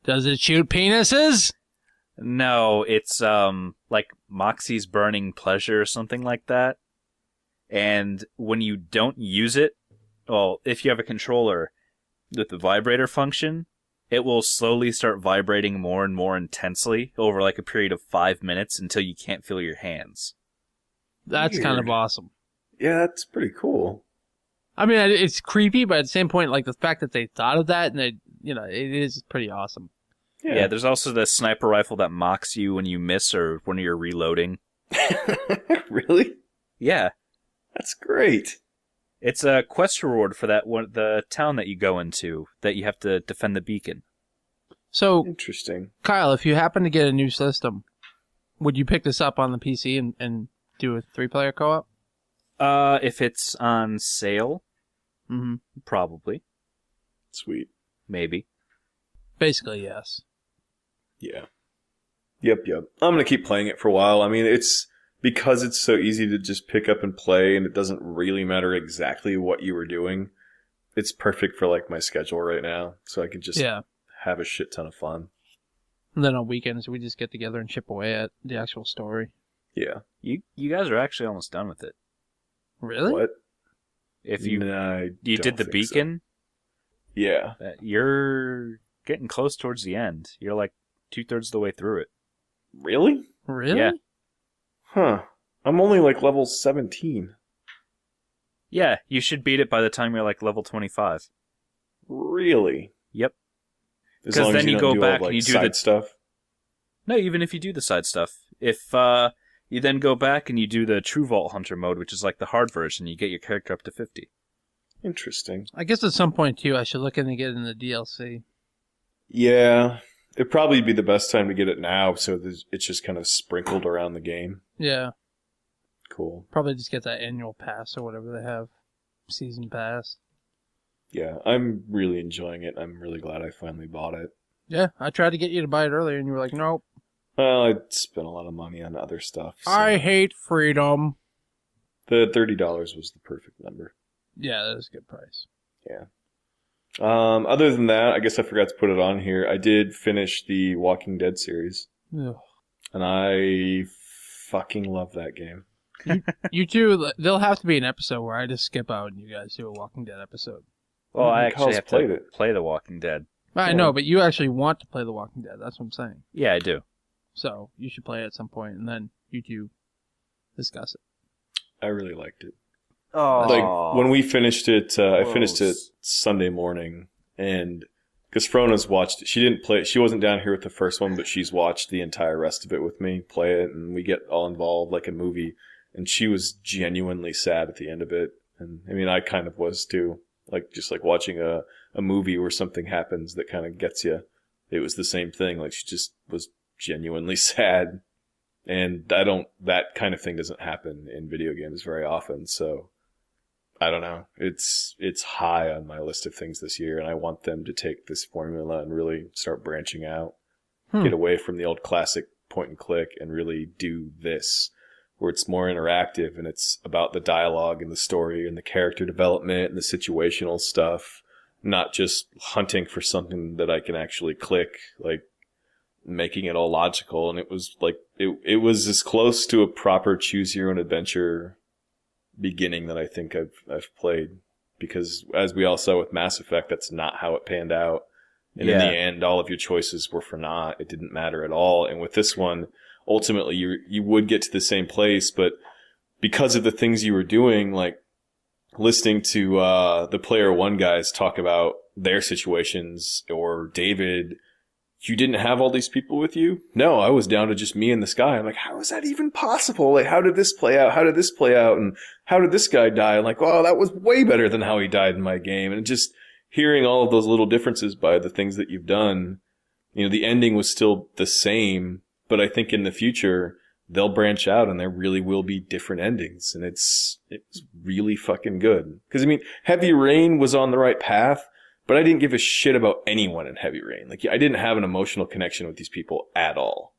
Does it shoot penises? No, it's like Moxie's Burning Pleasure or something like that. And when you don't use it, well, if you have a controller with the vibrator function, it will slowly start vibrating more and more intensely over a period of 5 minutes until you can't feel your hands. That's kind of awesome. Yeah, that's pretty cool. I mean, it's creepy, but at the same point, the fact that they thought of that, and it is pretty awesome. Yeah, there's also the sniper rifle that mocks you when you miss or when you're reloading. Really? Yeah. That's great. It's a quest reward for the town that you go into, that you have to defend the beacon. So, interesting. Kyle, if you happen to get a new system, would you pick this up on the PC and do a 3-player co-op? If it's on sale, probably. Sweet. Maybe. Basically, yes. Yeah. Yep. I'm going to keep playing it for a while. I mean, because it's so easy to just pick up and play and it doesn't really matter exactly what you were doing. It's perfect for my schedule right now. So I can just have a shit ton of fun. And then on weekends, we just get together and chip away at the actual story. Yeah. You guys are actually almost done with it. Really? What? If you you did the beacon? So. Yeah. You're getting close towards the end. You're 2/3 of the way through it. Really? Really? Yeah. Huh. I'm only level 17. Yeah, you should beat it by the time you're level 25. Really? Yep. Because then you go back and you do the stuff? No, even if you do the side stuff. If you then go back and you do the True Vault Hunter mode, which is the hard version, you get your character up to 50. Interesting. I guess at some point, too, I should look into getting the DLC. Yeah. It'd probably be the best time to get it now, so it's just kind of sprinkled around the game. Yeah. Cool. Probably just get that annual pass or whatever they have. Season pass. Yeah, I'm really enjoying it. I'm really glad I finally bought it. Yeah, I tried to get you to buy it earlier, and you were like, nope. Well, I spent a lot of money on other stuff. So I hate freedom. the $30 was the perfect number. Yeah, that is a good price. Yeah. Other than that, I guess I forgot to put it on here. I did finish the Walking Dead series, Ugh. and I fucking love that game. You two, there'll have to be an episode where I just skip out and you guys do a Walking Dead episode. Well, I Kyle's actually have played to it. play The Walking Dead. I Yeah. know, but you actually want to play The Walking Dead. That's what I'm saying. Yeah, I do. So you should play it at some point, and then you two discuss it. I really liked it. Oh, Like when we finished it, I finished it Gross. Sunday morning, and because Frona's watched it, she didn't play it. She wasn't down here with the first one, but she's watched the entire rest of it with me play it, and we get all involved like a movie. And she was genuinely sad at the end of it, and I mean, I kind of was too. Like just like watching a movie where something happens that kind of gets you. It was the same thing. Like she just was genuinely sad, and that kind of thing doesn't happen in video games very often. So I don't know. It's high on my list of things this year, and I want them to take this formula and really start branching out, get away from the old classic point and click, and really do this, where it's more interactive and it's about the dialogue and the story and the character development and the situational stuff, not just hunting for something that I can actually click, like making it all logical. And it was like it was as close to a proper choose your own adventure beginning that I think I've played, because as we all saw with Mass Effect, that's not how it panned out. And in Yeah. the end, all of your choices were for naught. It didn't matter at all. And with this one, ultimately you would get to the same place, but because of the things you were doing, like listening to the Player One guys talk about their situations, or David, you didn't have all these people with you? No, I was down to just me and this guy. I'm like, how is that even possible? Like, how did this play out? How did this play out? And how did this guy die? I'm like, oh, that was way better than how he died in my game. And just hearing all of those little differences by the things that you've done, you know, the ending was still the same, but I think in the future they'll branch out and there really will be different endings. And it's really fucking good. Cause I mean, Heavy Rain was on the right path, but I didn't give a shit about anyone in Heavy Rain. Like, I didn't have an emotional connection with these people at all.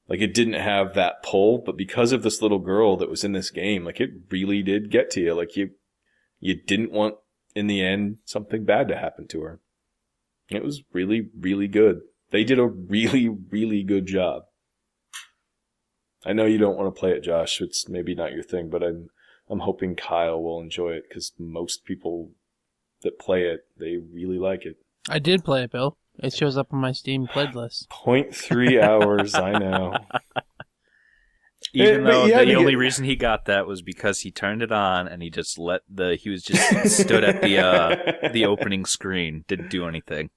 Like, it didn't have that pull, but because of this little girl that was in this game, like, it really did get to you. Like, you didn't want, in the end, something bad to happen to her. It was really, really good. They did a really, really good job. I know you don't want to play it, Josh. It's maybe not your thing, but I'm hoping Kyle will enjoy it, because most people that play it, they really like it. I did play it, Bill. It shows up on my Steam played list. 0.3 hours, I know. Even But though yeah, the to only get- reason he got that was because he turned it on and he just he was just stood at the opening screen, didn't do anything.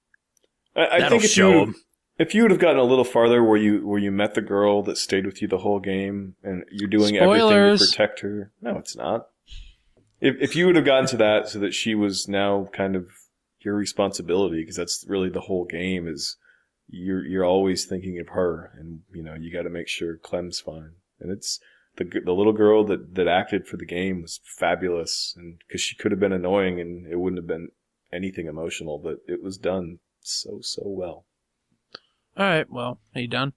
I That'll think show him. if you would have gotten a little farther, where you met the girl that stayed with you the whole game, and you're doing everything Spoilers. to protect her. No, it's not. If you would have gotten to that, so that she was now kind of your responsibility, because that's really the whole game, is you're always thinking of her, and you know you got to make sure Clem's fine. And it's the little girl that acted for the game was fabulous, and because she could have been annoying and it wouldn't have been anything emotional, but it was done so well. All right, well, are you done?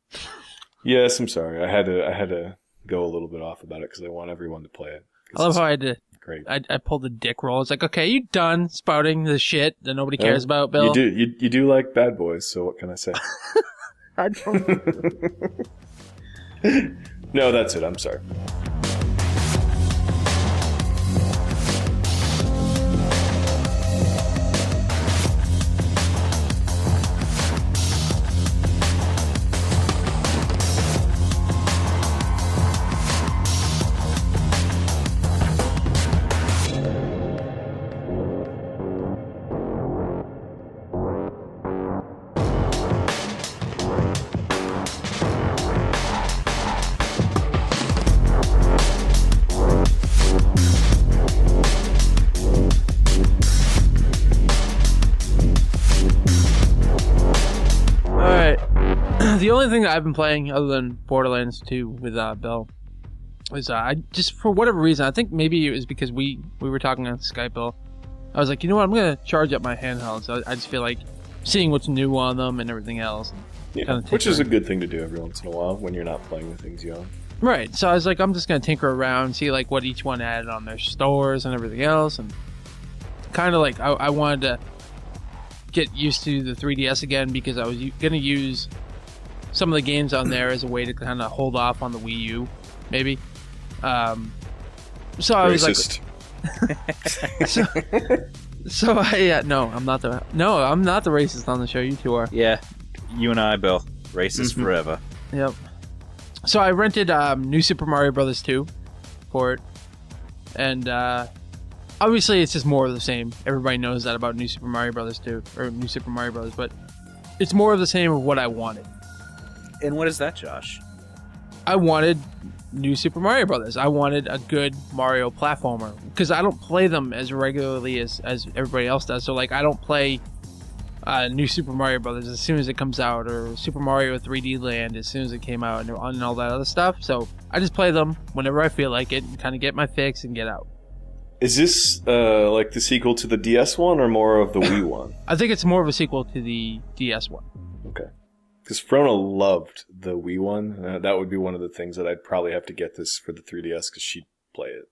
Yes, I'm sorry. I had to go a little bit off about it because I want everyone to play it. 'Cause I love it's how I did. great. I pulled the dick roll. It's like, okay, you done spouting the shit that nobody cares about, Bill? You do like Bad Boys, so what can I say? I don't. No, that's it. I'm sorry. All right. The only thing that I've been playing other than Borderlands 2 with Bill is I just, for whatever reason, I think maybe it was because we were talking on Skype, Bill. I was like, you know what, I'm going to charge up my handheld. So I just feel like seeing what's new on them and everything else. Yeah, which is a good thing to do every once in a while when you're not playing the things you own. Right. So I was like, I'm just going to tinker around, see like what each one added on their stores and everything else. And kind of like I wanted to get used to the 3DS again because I was going to use some of the games on there as a way to kind of hold off on the Wii U, maybe. So I was Racist. So I no, I'm not the racist on the show. You two are. Yeah, you and I, Bill. Racist forever. Yep. So I rented New Super Mario Bros. 2 for it, and obviously it's just more of the same. Everybody knows that about New Super Mario Bros. 2 or New Super Mario Bros. But it's more of the same of what I wanted. And what is that, Josh? I wanted New Super Mario Brothers. I wanted a good Mario platformer because I don't play them as regularly as everybody else does. So like I don't play New Super Mario Brothers as soon as it comes out, or Super Mario 3D Land as soon as it came out, and all that other stuff. So I just play them whenever I feel like it and kind of get my fix and get out. Is this like the sequel to the DS one or more of the Wii one? I think it's more of a sequel to the DS one. Okay. Because Frona loved the Wii one. That would be one of the things that I'd probably have to get this for the 3DS because she'd play it.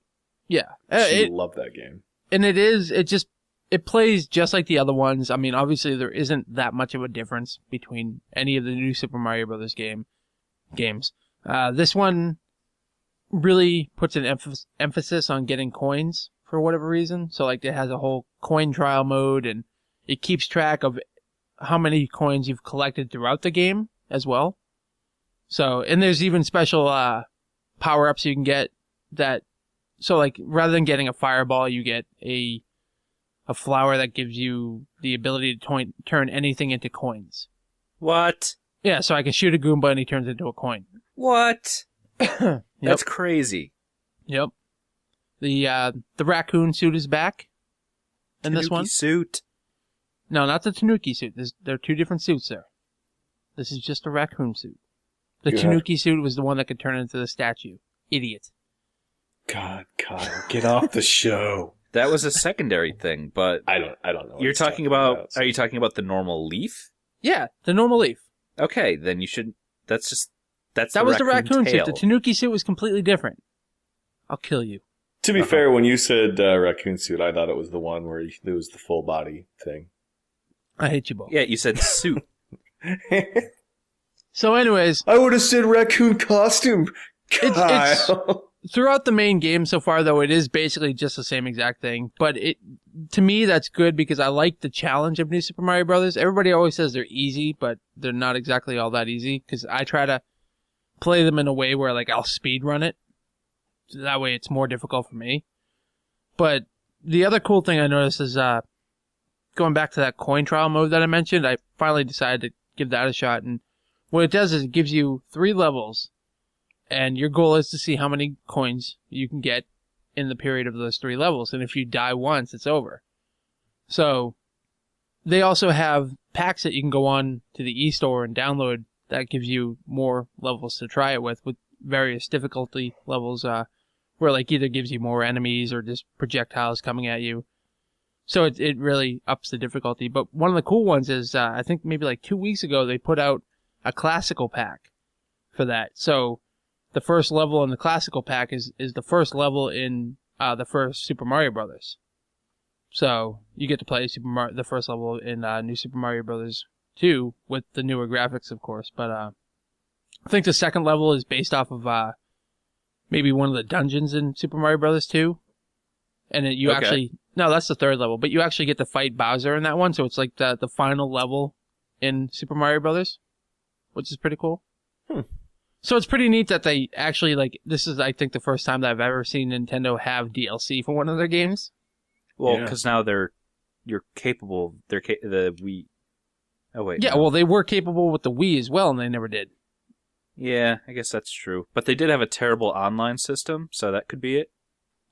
Yeah. She loved that game. And it plays just like the other ones. I mean, obviously there isn't that much of a difference between any of the new Super Mario Brothers games. This one really puts an emphasis on getting coins for whatever reason. So like it has a whole coin trial mode, and it keeps track of how many coins you've collected throughout the game as well. So, and there's even special power-ups you can get that. So like rather than getting a fireball, you get a flower that gives you the ability to turn anything into coins. What? Yeah, so I can shoot a Goomba and he turns into a coin. What? Yep. That's crazy. Yep. The raccoon suit is back in this one. Suit. No, not the Tanuki suit. There are two different suits there. This is just a raccoon suit. The Tanuki suit was the one that could turn into the statue. Idiot. God, Kyle, get off the show. That was a secondary thing, but I don't know. You're talking about? Are you talking about the normal leaf? Yeah, the normal leaf. Okay, then you should. That was the raccoon tail. suit. The Tanuki suit was completely different. I'll kill you. To be fair, when you said raccoon suit, I thought it was the one where it was the full body thing. I hate you both. Yeah, you said suit. So anyways, I would have said raccoon costume. It's throughout the main game so far, though, it is basically just the same exact thing. But to me, that's good because I like the challenge of New Super Mario Brothers. Everybody always says they're easy, but they're not exactly all that easy because I try to play them in a way where like I'll speed run it. So that way it's more difficult for me. But the other cool thing I noticed is going back to that coin trial mode that I mentioned, I finally decided to give that a shot. And what it does is it gives you 3 levels, and your goal is to see how many coins you can get in the period of those 3 levels. And if you die once, it's over. So they also have packs that you can go on to the e-store and download that gives you more levels to try it with various difficulty levels, where like either gives you more enemies or just projectiles coming at you. So it really ups the difficulty. But one of the cool ones is, I think maybe like 2 weeks ago, they put out a classical pack for that. So the first level in the classical pack is the first level in the first Super Mario Brothers. So you get to play the first level in New Super Mario Brothers 2 with the newer graphics, of course. But I think the second level is based off of maybe one of the dungeons in Super Mario Brothers 2. And no, that's the third level, but you actually get to fight Bowser in that one, so it's like the final level in Super Mario Brothers, which is pretty cool. So it's pretty neat that they actually, like, this is, I think, the first time that I've ever seen Nintendo have DLC for one of their games. Well, because now you're capable, the Wii... Oh, wait. Yeah, no. well, they were capable with the Wii as well, and they never did. Yeah, I guess that's true. But they did have a terrible online system, so that could be it.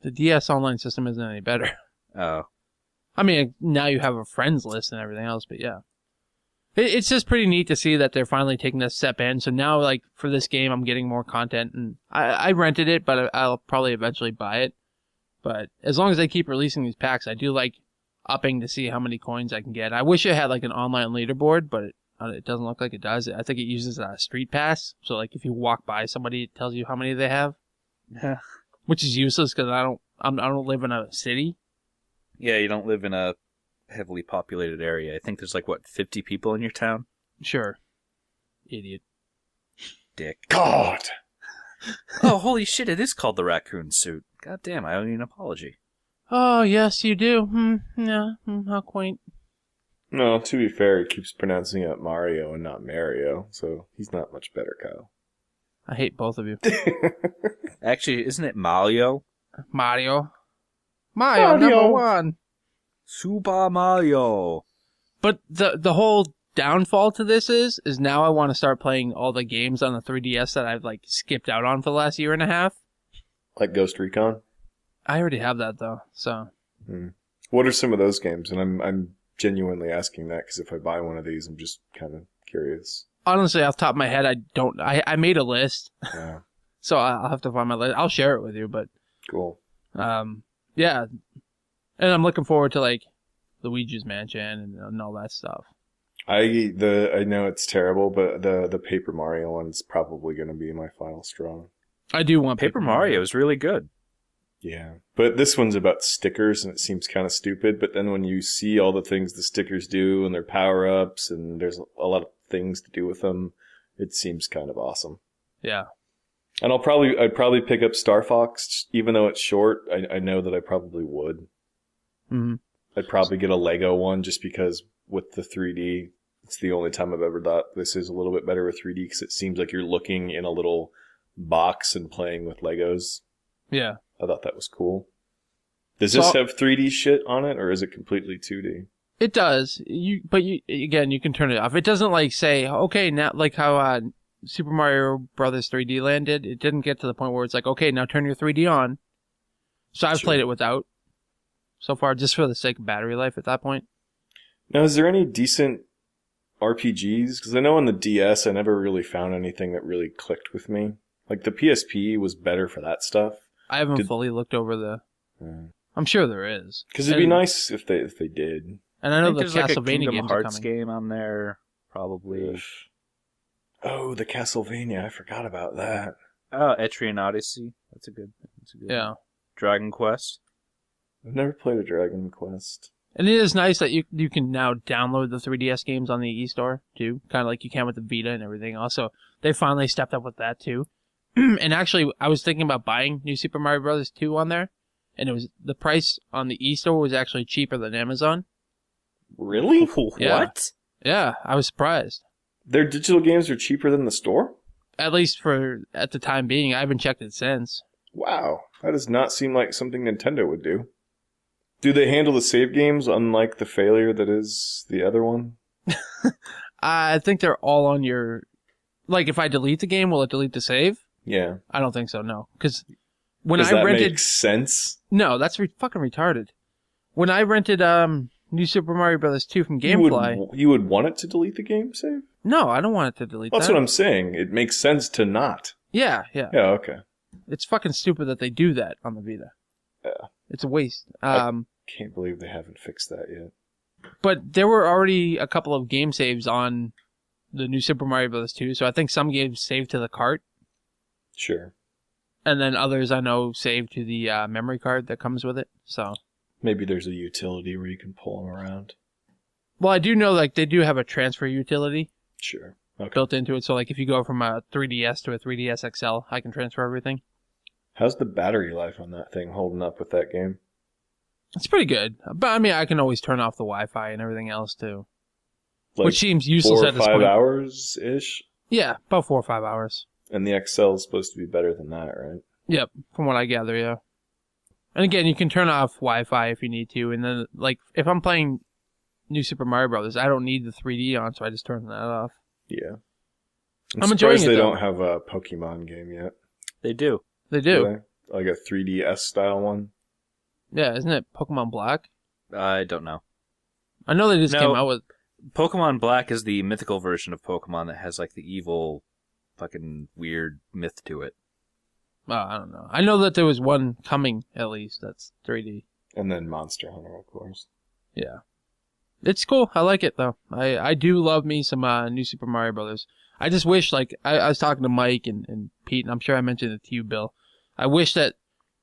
The DS online system isn't any better. Oh. I mean, now you have a friends list and everything else, but yeah. It's just pretty neat to see that they're finally taking this step in. So now, like, for this game, I'm getting more content. And I rented it, but I'll probably eventually buy it. But as long as they keep releasing these packs, I upping to see how many coins I can get. I wish it had like an online leaderboard, but it doesn't look like it does. I think it uses a street pass. So like if you walk by somebody, it tells you how many they have. Yeah. Which is useless because I don't live in a city. Yeah, you don't live in a heavily populated area. I think there's like, 50 people in your town? Sure. Idiot. Dick. God! Oh, holy shit, it is called the raccoon suit. God damn, I owe you an apology. Oh, yes, you do. Yeah, how quaint. No, to be fair, he keeps pronouncing it Mario and not Mario, so he's not much better, Kyle. I hate both of you. Actually, isn't it Mario? Mario, number one. Super Mario. But the whole downfall to this is now I want to start playing all the games on the 3DS that I've like skipped out on for the last year and a half. Like Ghost Recon? I already have that though, so. What are some of those games? And I'm genuinely asking that because if I buy one of these, I'm just kind of curious. Honestly, off the top of my head, I made a list. Yeah. So I'll have to find my list. I'll share it with you, but. Cool. Yeah. And I'm looking forward to like Luigi's Mansion and all that stuff. I know it's terrible, but the Paper Mario one's probably going to be my final straw. I do want Paper Mario is really good. Yeah, but this one's about stickers, and it seems kind of stupid. But then when you see all the things the stickers do and their power-ups, and there's a lot of things to do with them, it seems kind of awesome. Yeah. And I'd probably pick up Star Fox, even though it's short. I know that I probably would. Mm-hmm. I'd probably get a Lego one just because with the 3D, it's the only time I've ever thought this is a little bit better with 3D because it seems like you're looking in a little box and playing with Legos. Yeah. I thought that was cool. Does this have 3D shit on it, or is it completely 2D? It does. But you can turn it off. It doesn't like say, okay, now like how Super Mario Brothers 3D Land did. It didn't get to the point where it's like, okay, now turn your 3D on. So I've played it without so far, just for the sake of battery life at that point. Now, is there any decent RPGs? Because I know on the DS, I never really found anything that really clicked with me. Like the PSP was better for that stuff. I haven't fully looked over the. I'm sure there is. Because it'd be nice if they did. And I know the there's like a Castlevania Kingdom games are Hearts coming. game on there, probably. Oh, the Castlevania! I forgot about that. Oh, Etrian Odyssey. That's a good. Yeah. Dragon Quest. I've never played a Dragon Quest. And it is nice that you can now download the 3DS games on the eStore too, kind of like you can with the Vita and everything. Also, they finally stepped up with that too. And actually, I was thinking about buying New Super Mario Bros. 2 on there, and the price on the eStore was actually cheaper than Amazon. Really? Yeah. What? Yeah, I was surprised. Their digital games are cheaper than the store? At least at the time being. I haven't checked it since. Wow, that does not seem like something Nintendo would do. Do they handle the save games unlike the failure that is the other one? I think they're all on your... Like, if I delete the game, will it delete the save? Yeah. I don't think so, no. Because when Does I that rented... make sense? No, that's fucking retarded. When I rented New Super Mario Bros. 2 from GameFly... You would want it to delete the game save? No, I don't want it to delete That's that. what I'm saying. It makes sense to not. Yeah. Yeah, okay. It's fucking stupid that they do that on the Vita. Yeah. It's a waste. Can't believe they haven't fixed that yet. But there were already a couple of game saves on the New Super Mario Bros. 2, so I think some games saved to the cart. Sure. And then others I know saved to the memory card that comes with it. So Maybe there's a utility where you can pull them around. Well, I do know like they do have a transfer utility Sure. Okay. built into it. So like if you go from a 3DS to a 3DS XL, I can transfer everything. How's the battery life on that thing holding up with that game? It's pretty good. But I mean, I can always turn off the Wi-Fi and everything else too. Like Which seems useless 4 or at this 5 point. hours-ish? Yeah, about 4 or 5 hours. And the XL is supposed to be better than that, right? Yep, from what I gather, yeah. And again, you can turn off Wi-Fi if you need to. And then, like, if I'm playing New Super Mario Brothers, I don't need the 3D on, so I just turn that off. Yeah. I'm enjoying surprised it, they though. don't have a Pokemon game yet. They do. They do. They? Like a 3DS style one? Yeah, isn't it Pokemon Black? I don't know. I know they just No. came out with... Pokemon Black is the mythical version of Pokemon that has like the evil, fucking weird myth to it. Oh, I don't know. I know that there was one coming, at least, that's 3D. And then Monster Hunter, of course. Yeah. It's cool. I like it, though. I do love me some new Super Mario Brothers. I just wish, like, I was talking to Mike and Pete, and I'm sure I mentioned it to you, Bill. I wish that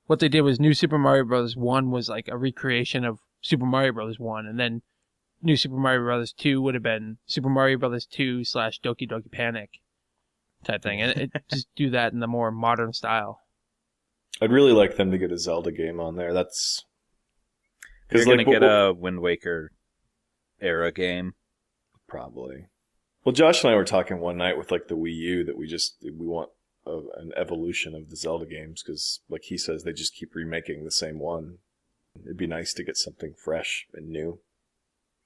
what they did was New Super Mario Brothers 1 was like a recreation of Super Mario Brothers 1, and then New Super Mario Brothers 2 would have been Super Mario Brothers 2 / Doki Doki Panic type thing, and it just do that in the more modern style. I'd really like them to get a Zelda game on there. That's You're going to get a Wind Waker era game. Probably. Well, Josh and I were talking one night with like the Wii U that we want an evolution of the Zelda games because, like he says, they just keep remaking the same one. It'd be nice to get something fresh and new.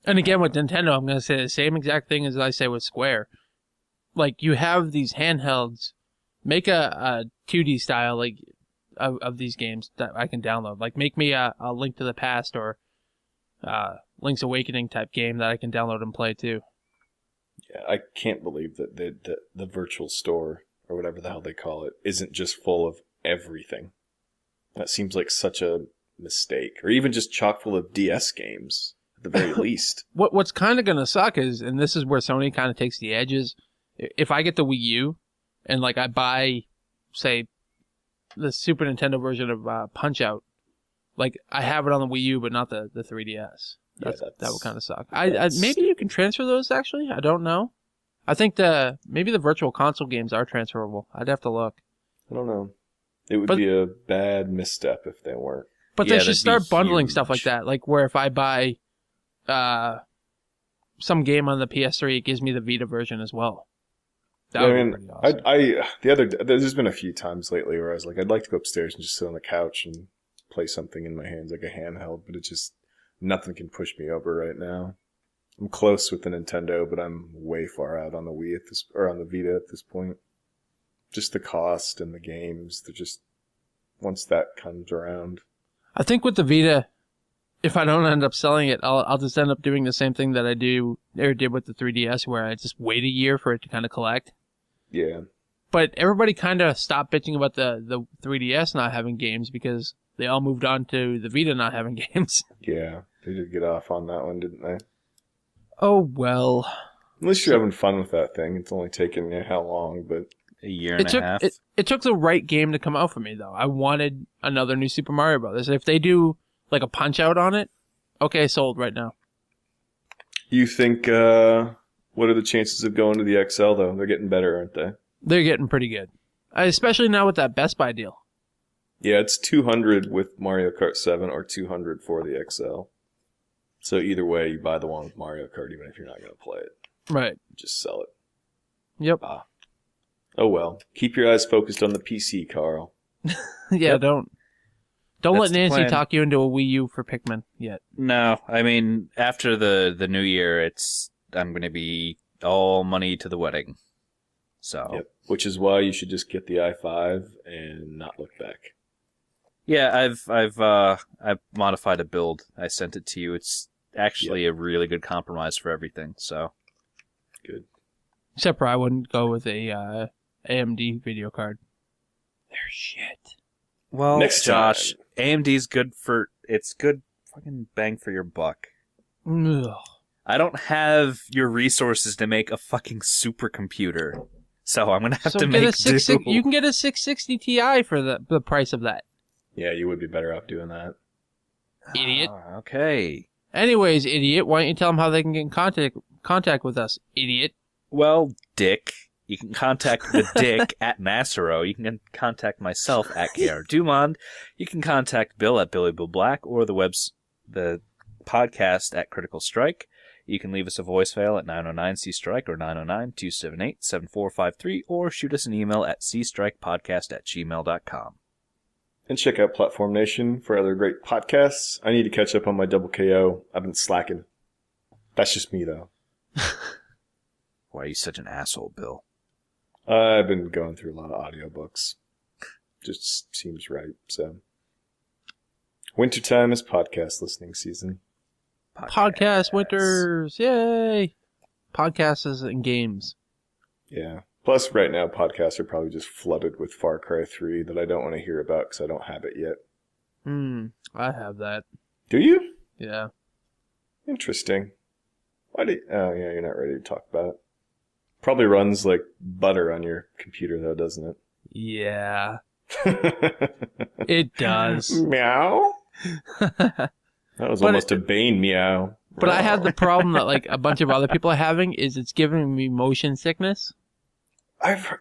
And again, with Nintendo, I'm going to say the same exact thing as I say with Square. Like, you have these handhelds, make a 2D style like of these games that I can download. Like, make me a Link to the Past or Link's Awakening type game that I can download and play too. Yeah, I can't believe that the virtual store, or whatever the hell they call it, isn't just full of everything. That seems like such a mistake. Or even just chock full of DS games, at the very least. What's kind of going to suck is, and this is where Sony kind of takes the edges, if I get the Wii U, and like I buy, say, the Super Nintendo version of Punch-Out, like I have it on the Wii U, but not the 3DS. That would kind of suck. Maybe you can transfer those, actually. I don't know. I think maybe the virtual console games are transferable. I'd have to look. I don't know. It would be a bad misstep if they weren't. But they should start bundling stuff like that. Like where if I buy some game on the PS3, it gives me the Vita version as well. That would be pretty awesome. There's been a few times lately where I was like, I'd like to go upstairs and just sit on the couch and play something in my hands, like a handheld, but nothing can push me over right now. I'm close with the Nintendo, but I'm way far out on the Wii on the Vita at this point. Just the cost and the games, once that comes around. I think with the Vita, if I don't end up selling it, I'll just end up doing the same thing that I did with the 3DS, where I just wait a year for it to kind of collect. Yeah. But everybody kind of stopped bitching about the 3DS not having games because they all moved on to the Vita not having games. Yeah, they did get off on that one, didn't they? Oh, well. Unless you're having fun with that thing. It's only taken how long, but... A year and a half. It took the right game to come out for me, though. I wanted another new Super Mario Brothers. If they do like a Punch-Out on it, okay, sold right now. You think, what are the chances of going to the XL, though? They're getting better, aren't they? They're getting pretty good. Especially now with that Best Buy deal. Yeah, it's $200 with Mario Kart 7 or $200 for the XL. So either way, you buy the one with Mario Kart, even if you're not going to play it. Right. Just sell it. Yep. Oh well. Keep your eyes focused on the PC, Carl. Yeah, don't That's let Nancy plan. talk you into a Wii U for Pikmin yet. No, I mean, after the new year, I'm going to be all money to the wedding. So. Yep. Which is why you should just get the i5 and not look back. Yeah, I've modified a build. I sent it to you. It's actually a really good compromise for everything. So. Good. Except for I wouldn't go with a AMD video card. They're shit. Well, Next Josh, time. AMD's it's good fucking bang for your buck. Ugh. I don't have your resources to make a fucking supercomputer. So I'm going to have to make do. You can get a 660 Ti for the price of that. Yeah, you would be better off doing that. Idiot. Okay. Anyways, idiot, why don't you tell them how they can get in contact with us, idiot? Well, Dick, you can contact the Dick at Nasero. You can contact myself at KR Dumond. You can contact Bill at Billy Bill Black or the podcast at Critical Strike. You can leave us a voicemail at 909-C-Strike or 909-278-7453 or shoot us an email at cstrikepodcast@gmail.com. And check out Platform Nation for other great podcasts. I need to catch up on my double KO. I've been slacking. That's just me, though. Why are you such an asshole, Bill? I've been going through a lot of audiobooks. Just seems right, so. Wintertime is podcast listening season. Podcast winters, yay! Podcasts and games. Yeah. Plus, right now, podcasts are probably just flooded with Far Cry 3 that I don't want to hear about because I don't have it yet. I have that. Do you? Yeah. Interesting. Oh yeah, you're not ready to talk about it. Probably runs like butter on your computer though, doesn't Yeah, it? it does. Meow. That was almost a Bane meow. But I have the problem that like a bunch of other people are having is it's giving me motion sickness.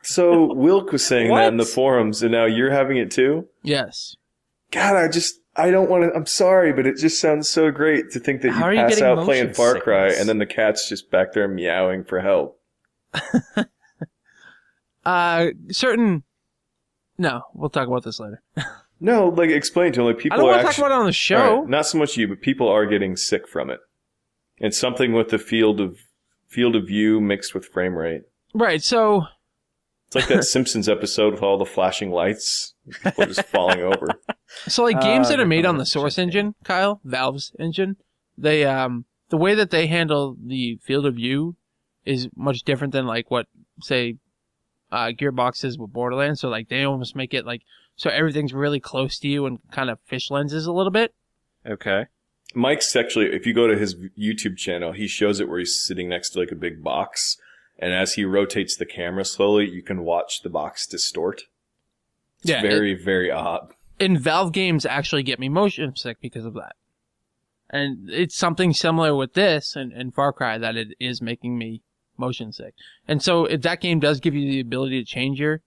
So Wilk was saying What? that in the forums, and now you're having it too? Yes. God, I don't want to, I'm sorry, but it just sounds so great to think that How are you you pass getting out playing motion Far Cry, sickness? and then the cat's just back there meowing for help. No, we'll talk about this later. No, like, explain to him. Like, I people don't are want to talk actually, about it on the show. All right, not so much you, but people are getting sick from it. It's something with the field of view mixed with frame rate. Right, so It's like that Simpsons episode with all the flashing lights. People are just falling over. like games that are made they're on the coming up Source with engine, Kyle, Valve's engine, they the way that they handle the field of view is much different than like what say Gearbox is with Borderlands. So like they almost make it like so everything's really close to you and kind of fish lenses a little bit. Okay. Mike's actually, if you go to his YouTube channel, he shows it where he's sitting next to like a big box. And as he rotates the camera slowly, you can watch the box distort. It's very, very odd. And Valve games actually get me motion sick because of that. And it's something similar with this and Far Cry that it is making me motion sick. And so if that game does give you the ability to change your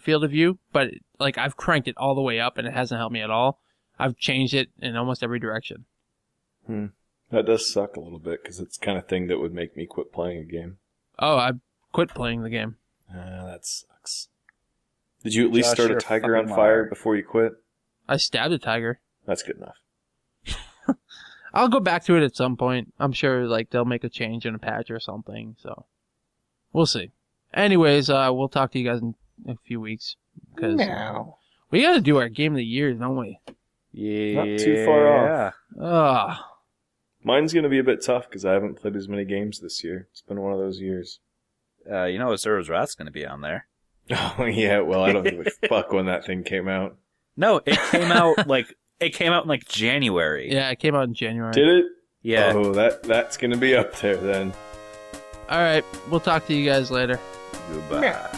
field of view, but like I've cranked it all the way up and it hasn't helped me at all. I've changed it in almost every direction. That does suck a little bit because it's the kind of thing that would make me quit playing a game. Oh, I quit playing the game. That sucks. Did you at least Josh, start a you're a tiger on fucking fire liar. before you quit? I stabbed a tiger. That's good enough. I'll go back to it at some point. I'm sure like they'll make a change in a patch or something. So we'll see. Anyways, we'll talk to you guys in a few weeks because we got to do our game of the year, don't we? Yeah. Not too far off. Ugh. Mine's going to be a bit tough because I haven't played as many games this year. It's been one of those years. You know, Azura's Wrath's going to be on there. Oh, yeah. Well, I don't give a fuck when that thing came out. No, it came out in like January. Yeah, it came out in January. Did it? Yeah. Oh, that's going to be up there then. All right, we'll talk to you guys later. Goodbye.